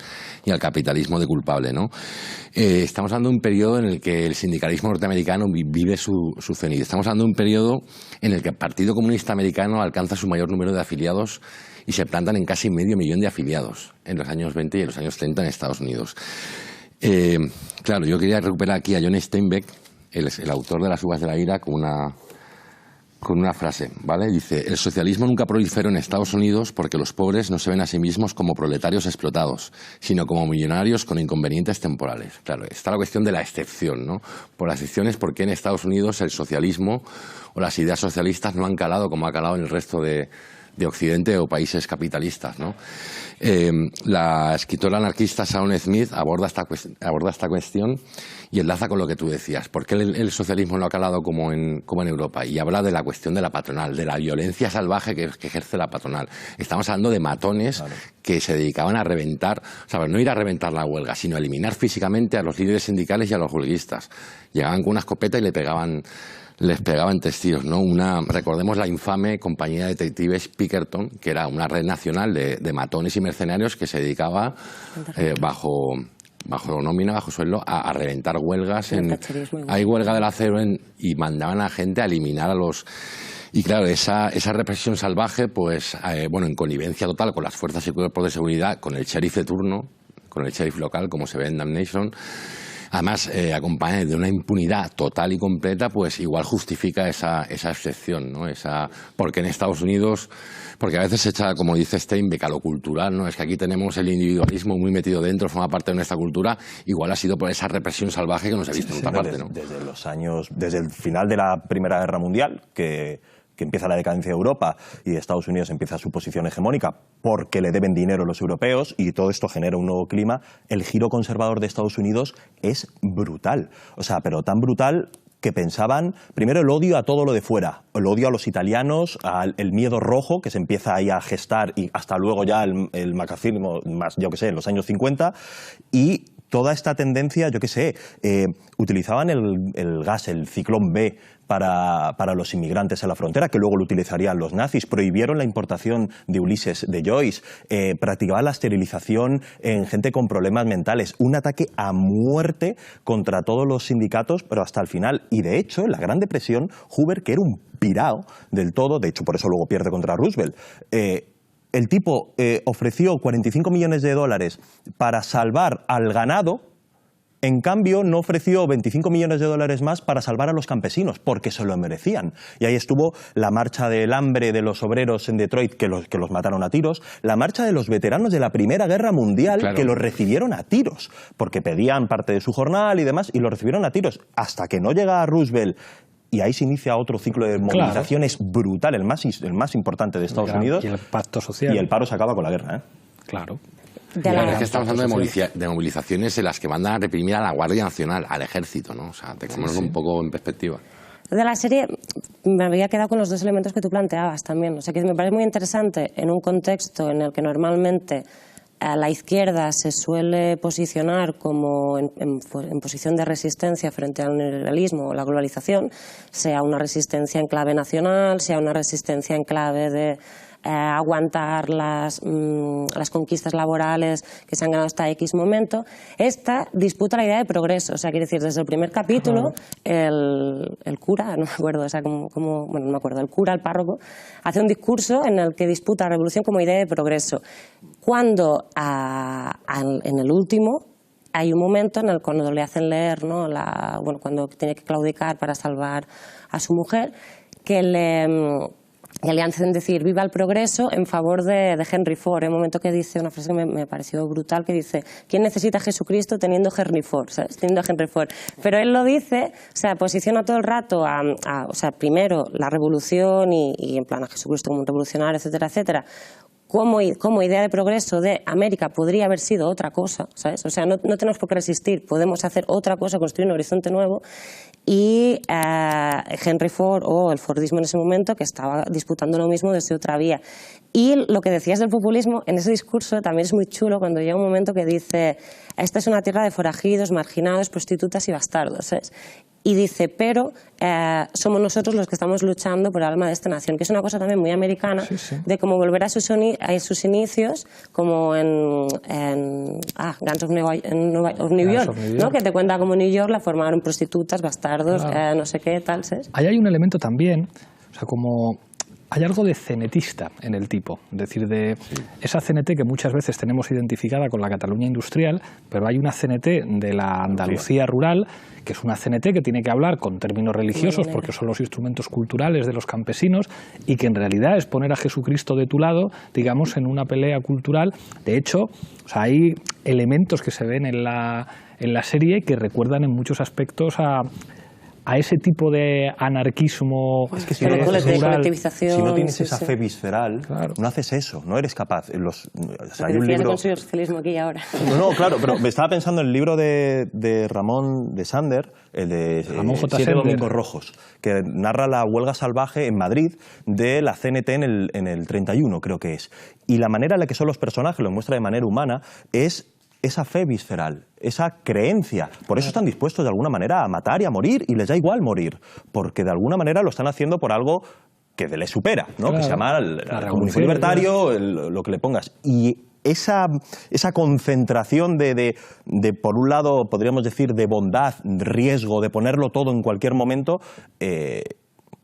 capitalismo de culpable, ¿no? Estamos hablando de un periodo en el que el sindicalismo norteamericano vive su cenit. Estamos hablando de un periodo en el que el Partido Comunista Americano alcanza su mayor número de afiliados y se plantan en casi 500.000 de afiliados en los años 20 y en los años 30 en Estados Unidos. Claro, yo quería recuperar aquí a John Steinbeck, el autor de Las uvas de la ira, con una frase, ¿vale? Dice, el socialismo nunca proliferó en Estados Unidos porque los pobres no se ven a sí mismos como proletarios explotados, sino como millonarios con inconvenientes temporales. Claro, está la cuestión de la excepción, ¿no? Por la excepción es porque en Estados Unidos el socialismo o las ideas socialistas no han calado como ha calado en el resto de Occidente o países capitalistas, ¿no? La escritora anarquista Sharon Smith aborda esta cuestión y enlaza con lo que tú decías. ¿Por qué el socialismo no ha calado como en Europa? Y habla de la cuestión de la patronal, de la violencia salvaje que ejerce la patronal. Estamos hablando de matones que se dedicaban a reventar, o sea, no ir a reventar la huelga, sino a eliminar físicamente a los líderes sindicales y a los huelguistas. Llegaban con una escopeta y les pegaban 3 tiros, ¿no? Recordemos la infame compañía de detectives Pinkerton, que era una red nacional de matones y mercenarios que se dedicaba bajo nómina, bajo sueldo, a reventar huelgas. Hay huelga del acero y mandaban a gente a eliminar a los Y claro, esa represión salvaje, pues, bueno, en connivencia total con las fuerzas y cuerpos de seguridad, con el sheriff de turno, con el sheriff local, como se ve en Damnation, además acompañada de una impunidad total y completa, pues igual justifica esa excepción, ¿no? Porque en Estados Unidos, porque a veces se echa, como dice Steinbeck, a lo cultural, ¿no? Es que aquí tenemos el individualismo muy metido dentro, forma parte de nuestra cultura, igual ha sido por esa represión salvaje que nos ha visto en otra parte, ¿no? Desde el final de la Primera Guerra Mundial, que empieza la decadencia de Europa y Estados Unidos empieza su posición hegemónica porque le deben dinero los europeos y todo esto genera un nuevo clima, el giro conservador de Estados Unidos es brutal. O sea, pero tan brutal que pensaban, primero el odio a todo lo de fuera, el odio a los italianos, el miedo rojo que se empieza ahí a gestar y hasta luego ya el macartismo, más yo que sé, en los años 50, y toda esta tendencia, yo qué sé, utilizaban el gas, el ciclón B, para los inmigrantes en la frontera, que luego lo utilizarían los nazis, prohibieron la importación de Ulises de Joyce, practicaban la esterilización en gente con problemas mentales, un ataque a muerte contra todos los sindicatos, pero hasta el final. Y de hecho, en la Gran Depresión, Hoover, que era un pirao del todo, de hecho por eso luego pierde contra Roosevelt, el tipo ofreció $45 millones para salvar al ganado. En cambio, no ofreció $25 millones más para salvar a los campesinos, porque se lo merecían. Y ahí estuvo la marcha del hambre de los obreros en Detroit, que los mataron a tiros, la marcha de los veteranos de la Primera Guerra Mundial, claro, que los recibieron a tiros, porque pedían parte de su jornal y demás, y los recibieron a tiros, hasta que no llega Roosevelt. Y ahí se inicia otro ciclo de movilizaciones brutal, el más importante de Estados Unidos. Y el pacto social. Y el paro se acaba con la guerra, ¿eh? Claro. Es que estamos hablando de movilizaciones en las que mandan a reprimir a la Guardia Nacional, al Ejército, ¿no? O sea, tengámoslo un poco en perspectiva. De la serie me había quedado con los dos elementos que tú planteabas también. O sea, que me parece muy interesante en un contexto en el que normalmente la izquierda se suele posicionar como en posición de resistencia frente al neoliberalismo o la globalización, sea una resistencia en clave nacional, sea una resistencia en clave de aguantar las conquistas laborales que se han ganado hasta X momento. Esta disputa la idea de progreso, o sea, quiere decir, desde el primer capítulo, el cura, no me acuerdo, o sea, bueno, no me acuerdo, el cura, el párroco, hace un discurso en el que disputa la revolución como idea de progreso. Cuando en el último hay un momento en el cuando le hacen leer, ¿no? Cuando tiene que claudicar para salvar a su mujer, que le hacen decir viva el progreso en favor de Henry Ford. Hay un momento que dice una frase que me pareció brutal, que dice: ¿quién necesita a Jesucristo teniendo Henry Ford? ¿Sabes? Teniendo a Henry Ford. Pero él lo dice, o sea, posiciona todo el rato o sea, primero la revolución y en plan a Jesucristo como un revolucionario, etcétera, etcétera. Como idea de progreso de América podría haber sido otra cosa, ¿sabes? O sea, no tenemos por qué resistir, podemos hacer otra cosa, construir un horizonte nuevo. Y Henry Ford, o el Fordismo en ese momento, que estaba disputando lo mismo desde otra vía. Y lo que decías del populismo, en ese discurso también es muy chulo cuando llega un momento que dice: esta es una tierra de forajidos, marginados, prostitutas y bastardos, ¿sabes? Y dice, pero somos nosotros los que estamos luchando por el alma de esta nación, que es una cosa también muy americana, de cómo volver a sus inicios, como en Gangs of New York, ¿no? Que te cuenta cómo New York la formaron prostitutas, bastardos, no sé qué, tal, ¿sabes? Ahí hay un elemento también, o sea, como hay algo de cenetista en el tipo, es decir, de esa CNT que muchas veces tenemos identificada con la Cataluña industrial, pero hay una CNT de la Andalucía rural, que es una CNT que tiene que hablar con términos religiosos porque son los instrumentos culturales de los campesinos, y que en realidad es poner a Jesucristo de tu lado, digamos, en una pelea cultural. De hecho, o sea, hay elementos que se ven en la serie que recuerdan en muchos aspectos a ese tipo de anarquismo. Es que si no tienes esa fe visceral, no haces eso, no eres capaz. Hay un libro... con su socialismo aquí ahora. No, claro, pero me estaba pensando en el libro de Ramón de Sander, el de Siete Domingos Rojos, que narra la huelga salvaje en Madrid de la CNT en el 31, creo que es. Y la manera en la que son los personajes, lo muestra de manera humana, es esa fe visceral, esa creencia. Por eso están dispuestos de alguna manera a matar y a morir, y les da igual morir, porque de alguna manera lo están haciendo por algo que les supera, ¿no? Que se llama el comunismo libertario, lo que le pongas. Y esa concentración de, por un lado, podríamos decir, de bondad, riesgo, de ponerlo todo en cualquier momento,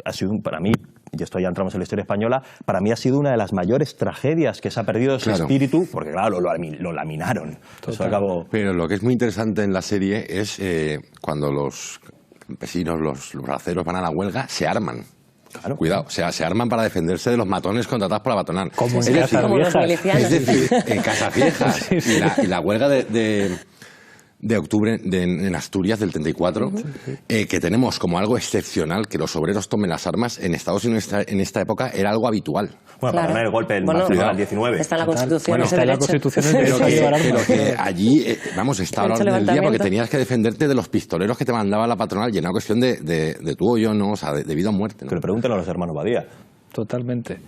ha sido para mí y esto ya entramos en la historia española, para mí ha sido una de las mayores tragedias que se ha perdido ese espíritu, porque claro, lo laminaron. Eso acabó... Pero lo que es muy interesante en la serie es cuando los campesinos, los aceros van a la huelga, se arman. Claro. Cuidado, o sea, se arman para defenderse de los matones contratados por la patronal. Como en Casas Viejas. Es decir, en Casas Viejas. Sí, sí. Y la huelga de octubre en Asturias del 34, que tenemos como algo excepcional que los obreros tomen las armas en Estados Unidos en esta época era algo habitual. Bueno, para ganar el golpe del Nacional 19. Está en la Constitución. Bueno, está en la Constitución. Pero que allí, está a la orden del día porque tenías que defenderte de los pistoleros que te mandaba la patronal y era una cuestión de tú o yo, ¿no? O sea, de vida o muerte, ¿no? Que le pregunten a los hermanos Badía. Totalmente.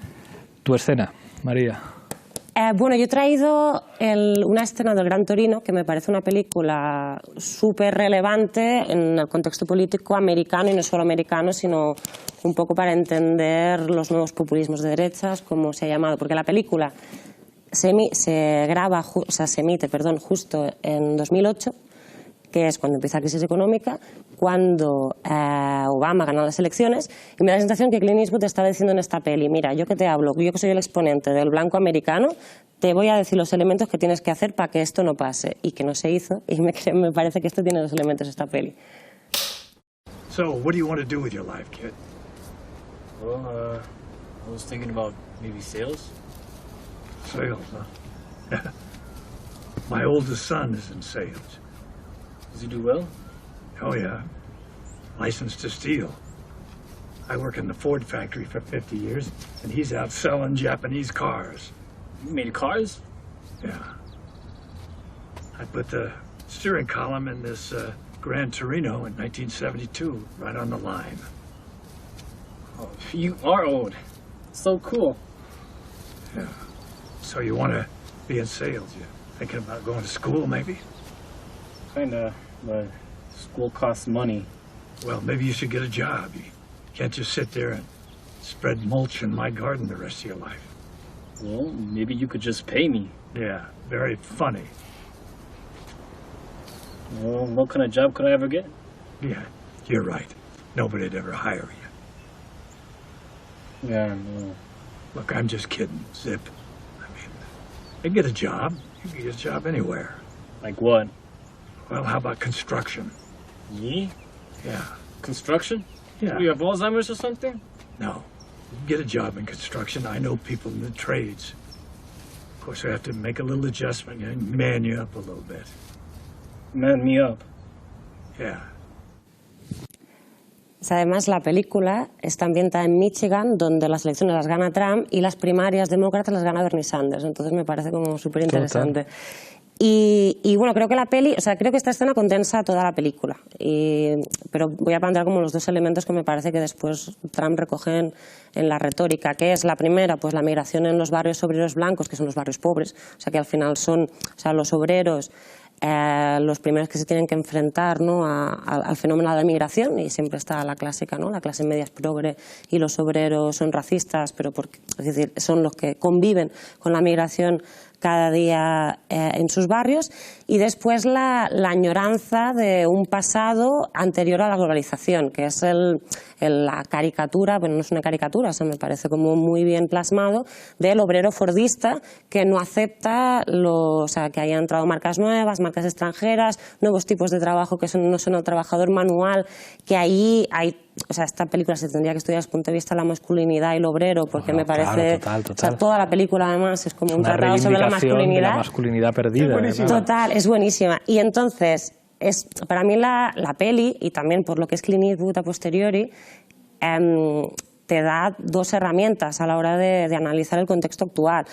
Tu escena, María. Bueno, yo he traído una escena del Gran Torino, que me parece una película súper relevante en el contexto político americano, y no solo americano, sino un poco para entender los nuevos populismos de derechas, como se ha llamado, porque la película se emite justo en 2008, que es cuando empieza la crisis económica, cuando Obama gana las elecciones, y me da la sensación que Clint Eastwood estaba diciendo en esta peli, mira, yo que te hablo, yo que soy el exponente del blanco americano, te voy a decir los elementos que tienes que hacer para que esto no pase, y que no se hizo, y me parece que esto tiene los elementos de esta peli. So, what do you want to do with your life, kid? Well, I was thinking about maybe sales. Sales, huh? My oldest son is in sales. Does he do well? Oh, yeah. Licensed to steal. I work in the Ford factory for 50 years, and he's out selling Japanese cars. You made cars? Yeah. I put the steering column in this Gran Torino in 1972, right on the line. Oh, you are old. So cool. Yeah. So you want to be in sales? You thinking about going to school, maybe? Kinda, but school costs money. Well, maybe you should get a job. You can't just sit there and spread mulch in my garden the rest of your life. Well, maybe you could just pay me. Yeah, very funny. Well, what kind of job could I ever get? Yeah, you're right. Nobody'd ever hire you. Yeah, no. Look, I'm just kidding, Zip. I mean, you get a job. You can get a job anywhere. Like what? Well, how about construction? Me? Yeah. Construction? Yeah. Do you have Alzheimer's or something? No. You can get a job in construction. I know people in the trades. Of course, I have to make a little adjustment, you know, man you up a little bit. Man me up? Yeah. Además, la película está ambientada en Michigan, donde las elecciones las gana Trump y las primarias demócratas las gana Bernie Sanders. Entonces me parece como súper interesante. Y bueno, creo que la peli, o sea, creo que esta escena condensa toda la película. Pero voy a plantear como los dos elementos que me parece que después Trump recoge en la retórica, que es la primera, pues la migración en los barrios obreros blancos, que son los barrios pobres, o sea, que al final son, o sea, los obreros los primeros que se tienen que enfrentar, ¿no?, al fenómeno de la migración, y siempre está la clásica, ¿no?, la clase media es progre y los obreros son racistas, pero es decir, son los que conviven con la migración cada día en sus barrios, y después la añoranza de un pasado anterior a la globalización, que es la caricatura, bueno, no es una caricatura, o sea, me parece como muy bien plasmado, del obrero fordista que no acepta o sea, que hayan entrado marcas nuevas, marcas extranjeras, nuevos tipos de trabajo que no son el trabajador manual, que ahí hay, o sea, esta película se tendría que estudiar desde el punto de vista de la masculinidad y el obrero, porque me parece, claro, total. O sea, toda la película además es como un tratado sobre la masculinidad. De la masculinidad perdida. Total, es buenísima. Y entonces, para mí la peli, y también por lo que es Clint Eastwood a posteriori, te da dos herramientas a la hora de analizar el contexto actual.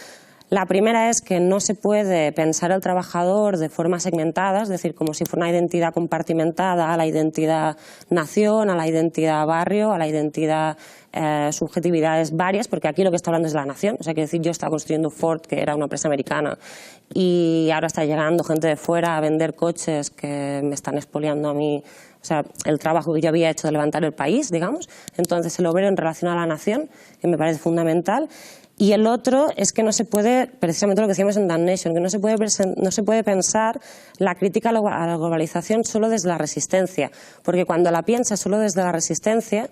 La primera es que no se puede pensar al trabajador de forma segmentada, es decir, como si fuera una identidad compartimentada a la identidad nación, a la identidad barrio, a la identidad subjetividades varias, porque aquí lo que está hablando es la nación. O sea, quiero decir, yo estaba construyendo Ford, que era una empresa americana, y ahora está llegando gente de fuera a vender coches que me están expoliando a mí, o sea, el trabajo que yo había hecho de levantar el país, digamos. Entonces, el obrero en relación a la nación, que me parece fundamental. Y el otro es que no se puede, precisamente lo que decíamos en Damnation, que no se puede pensar la crítica a la globalización solo desde la resistencia, porque cuando la piensas solo desde la resistencia,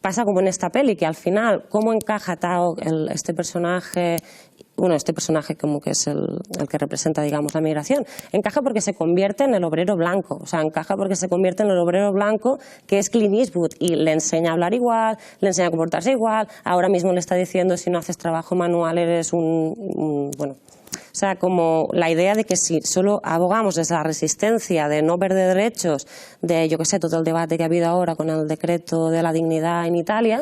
pasa como en esta peli, que al final, ¿cómo encaja Tao, este personaje? Bueno, este personaje como que es el que representa, digamos, la migración, encaja porque se convierte en el obrero blanco, o sea, encaja porque se convierte en el obrero blanco que es Clint Eastwood y le enseña a hablar igual, le enseña a comportarse igual, ahora mismo le está diciendo si no haces trabajo manual eres bueno, o sea, como la idea de que si solo abogamos desde la resistencia de no perder derechos, de, yo qué sé, todo el debate que ha habido ahora con el decreto de la dignidad en Italia,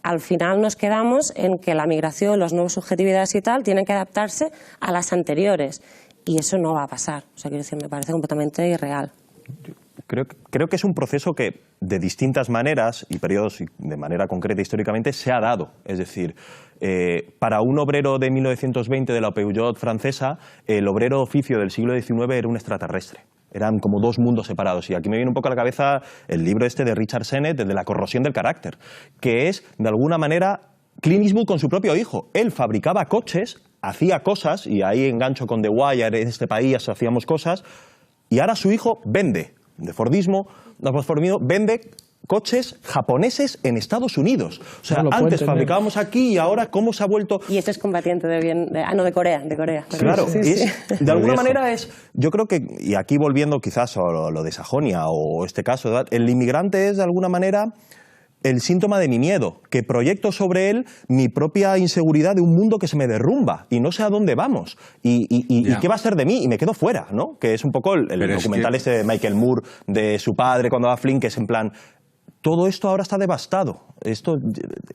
al final nos quedamos en que la migración, las nuevas subjetividades y tal, tienen que adaptarse a las anteriores. Y eso no va a pasar. O sea, quiero decir, me parece completamente irreal. Creo que es un proceso que de distintas maneras y periodos de manera concreta históricamente se ha dado. Es decir, para un obrero de 1920 de la Peugeot francesa, el obrero oficio del siglo XIX era un extraterrestre. Eran como dos mundos separados. Y aquí me viene un poco a la cabeza el libro este de Richard Sennett, de La corrosión del carácter, que es, de alguna manera, Clint Eastwood con su propio hijo. Él fabricaba coches, hacía cosas, y ahí engancho con The Wire, en este país hacíamos cosas, y ahora su hijo vende, de Fordismo, vende coches japoneses en Estados Unidos. O sea, antes fabricábamos aquí y ahora cómo se ha vuelto... Y este es combatiente de Corea. Claro, sí. De alguna manera es... Yo creo que, y aquí volviendo quizás a lo de Sajonia o este caso, ¿verdad? El inmigrante es de alguna manera el síntoma de mi miedo, que proyecto sobre él mi propia inseguridad de un mundo que se me derrumba y no sé a dónde vamos y qué va a ser de mí y me quedo fuera, ¿no? Que es un poco el documental este de Michael Moore de su padre cuando va a Flynn, que es en plan... Todo esto ahora está devastado. Esto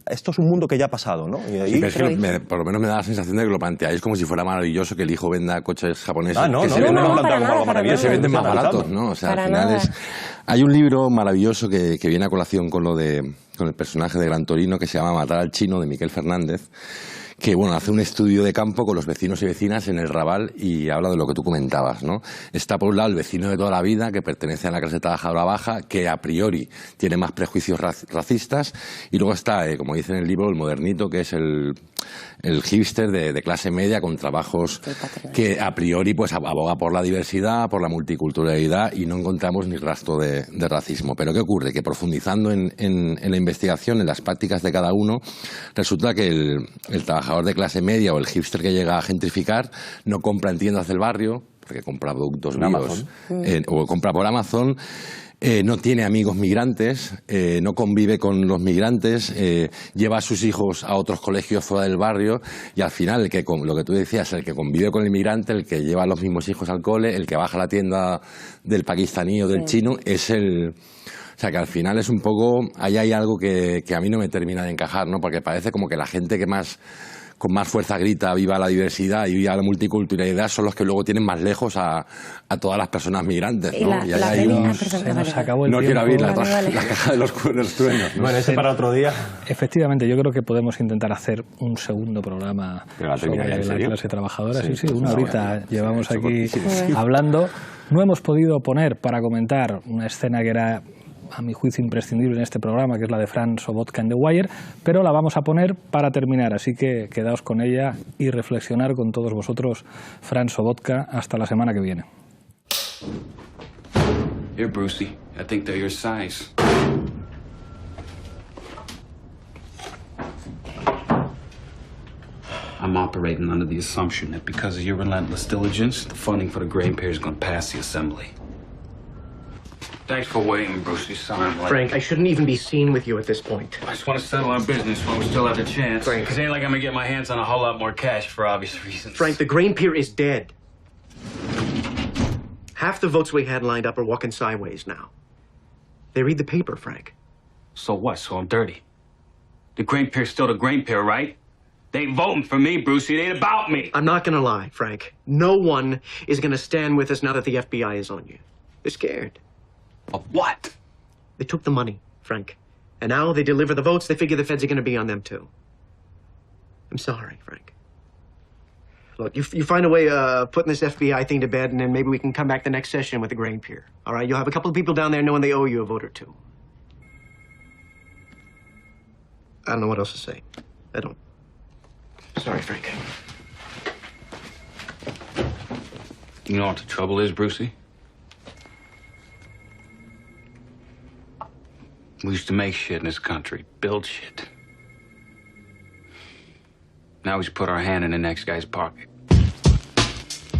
es un mundo que ya ha pasado, ¿no? Y ahí, sí, pero es que por lo menos me da la sensación de que lo planteáis como si fuera maravilloso que el hijo venda coches japoneses que se venden más baratos, ¿no? O sea, al final hay un libro maravilloso que viene a colación con el personaje de Gran Torino que se llama Matar al chino, de Miquel Fernández, que bueno, hace un estudio de campo con los vecinos y vecinas en el Raval y habla de lo que tú comentabas, ¿no? Está por un lado el vecino de toda la vida, que pertenece a la clase trabajadora baja, que a priori tiene más prejuicios racistas, y luego está, como dice en el libro, el modernito, que es el hipster de clase media con trabajos que a priori pues aboga por la diversidad, por la multiculturalidad, y no encontramos ni rastro de racismo. Pero ¿qué ocurre? Que profundizando en la investigación, en las prácticas de cada uno, resulta que el trabajador de clase media o el hipster que llega a gentrificar no compra en tiendas del barrio, porque compra productos vivos, o compra por Amazon. No tiene amigos migrantes, no convive con los migrantes, lleva a sus hijos a otros colegios fuera del barrio, y al final lo que tú decías, el que convive con el migrante, el que lleva a los mismos hijos al cole, el que baja a la tienda del pakistaní o del chino, es el... O sea, que al final es un poco... Ahí hay algo que a mí no me termina de encajar, ¿no? Porque parece como que la gente que con más fuerza grita viva la diversidad y viva la multiculturalidad son los que luego tienen más lejos a todas las personas migrantes, ¿no? Y ahí no quiero abrir la caja de los truenos, ¿no? Bueno, ese para otro día. Efectivamente, yo creo que podemos intentar hacer un segundo programa sobre la clase trabajadora. Sí, una horita llevamos aquí hablando. No hemos podido poner para comentar una escena que era, a mi juicio, imprescindible en este programa, que es la de Fran Sobotka en The Wire, pero la vamos a poner para terminar, así que quedaos con ella y reflexionar con todos vosotros. Fran Sobotka, hasta la semana que viene. Here, Brucey. I think they're your size. I'm operating under the assumption that because of your relentless diligence, the funding for the grain pier is going to pass the assembly. Thanks for waiting, Brucey. Frank, I shouldn't even be seen with you at this point. I just want to settle our business while we still have the chance. Frank. Because it ain't like I'm going to get my hands on a whole lot more cash for obvious reasons. Frank, the grain pier is dead. Half the votes we had lined up are walking sideways now. They read the paper, Frank. So what? So I'm dirty? The grain pier's still the grain pier, right? They ain't voting for me, Brucey. It ain't about me. I'm not going to lie, Frank. No one is going to stand with us now that the FBI is on you. They're scared. Of what? They took the money, Frank. And now they deliver the votes. They figure the feds are going to be on them, too. I'm sorry, Frank. Look, you find a way of putting this FBI thing to bed, and then maybe we can come back the next session with the grain pier. All right? You'll have a couple of people down there knowing they owe you a vote or two. I don't know what else to say. I don't. Sorry, Frank. You know what the trouble is, Brucey? We used to make shit in this country, build shit. Now we just put our hand in the next guy's pocket.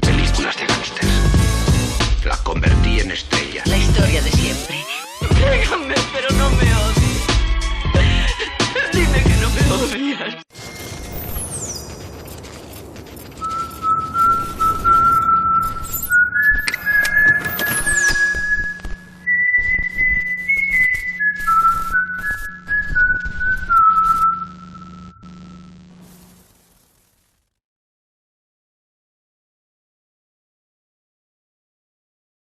Películas de gángsters. La convertí en estrella. La historia de siempre. Pégame, pero no me odies. Dime que no me odias.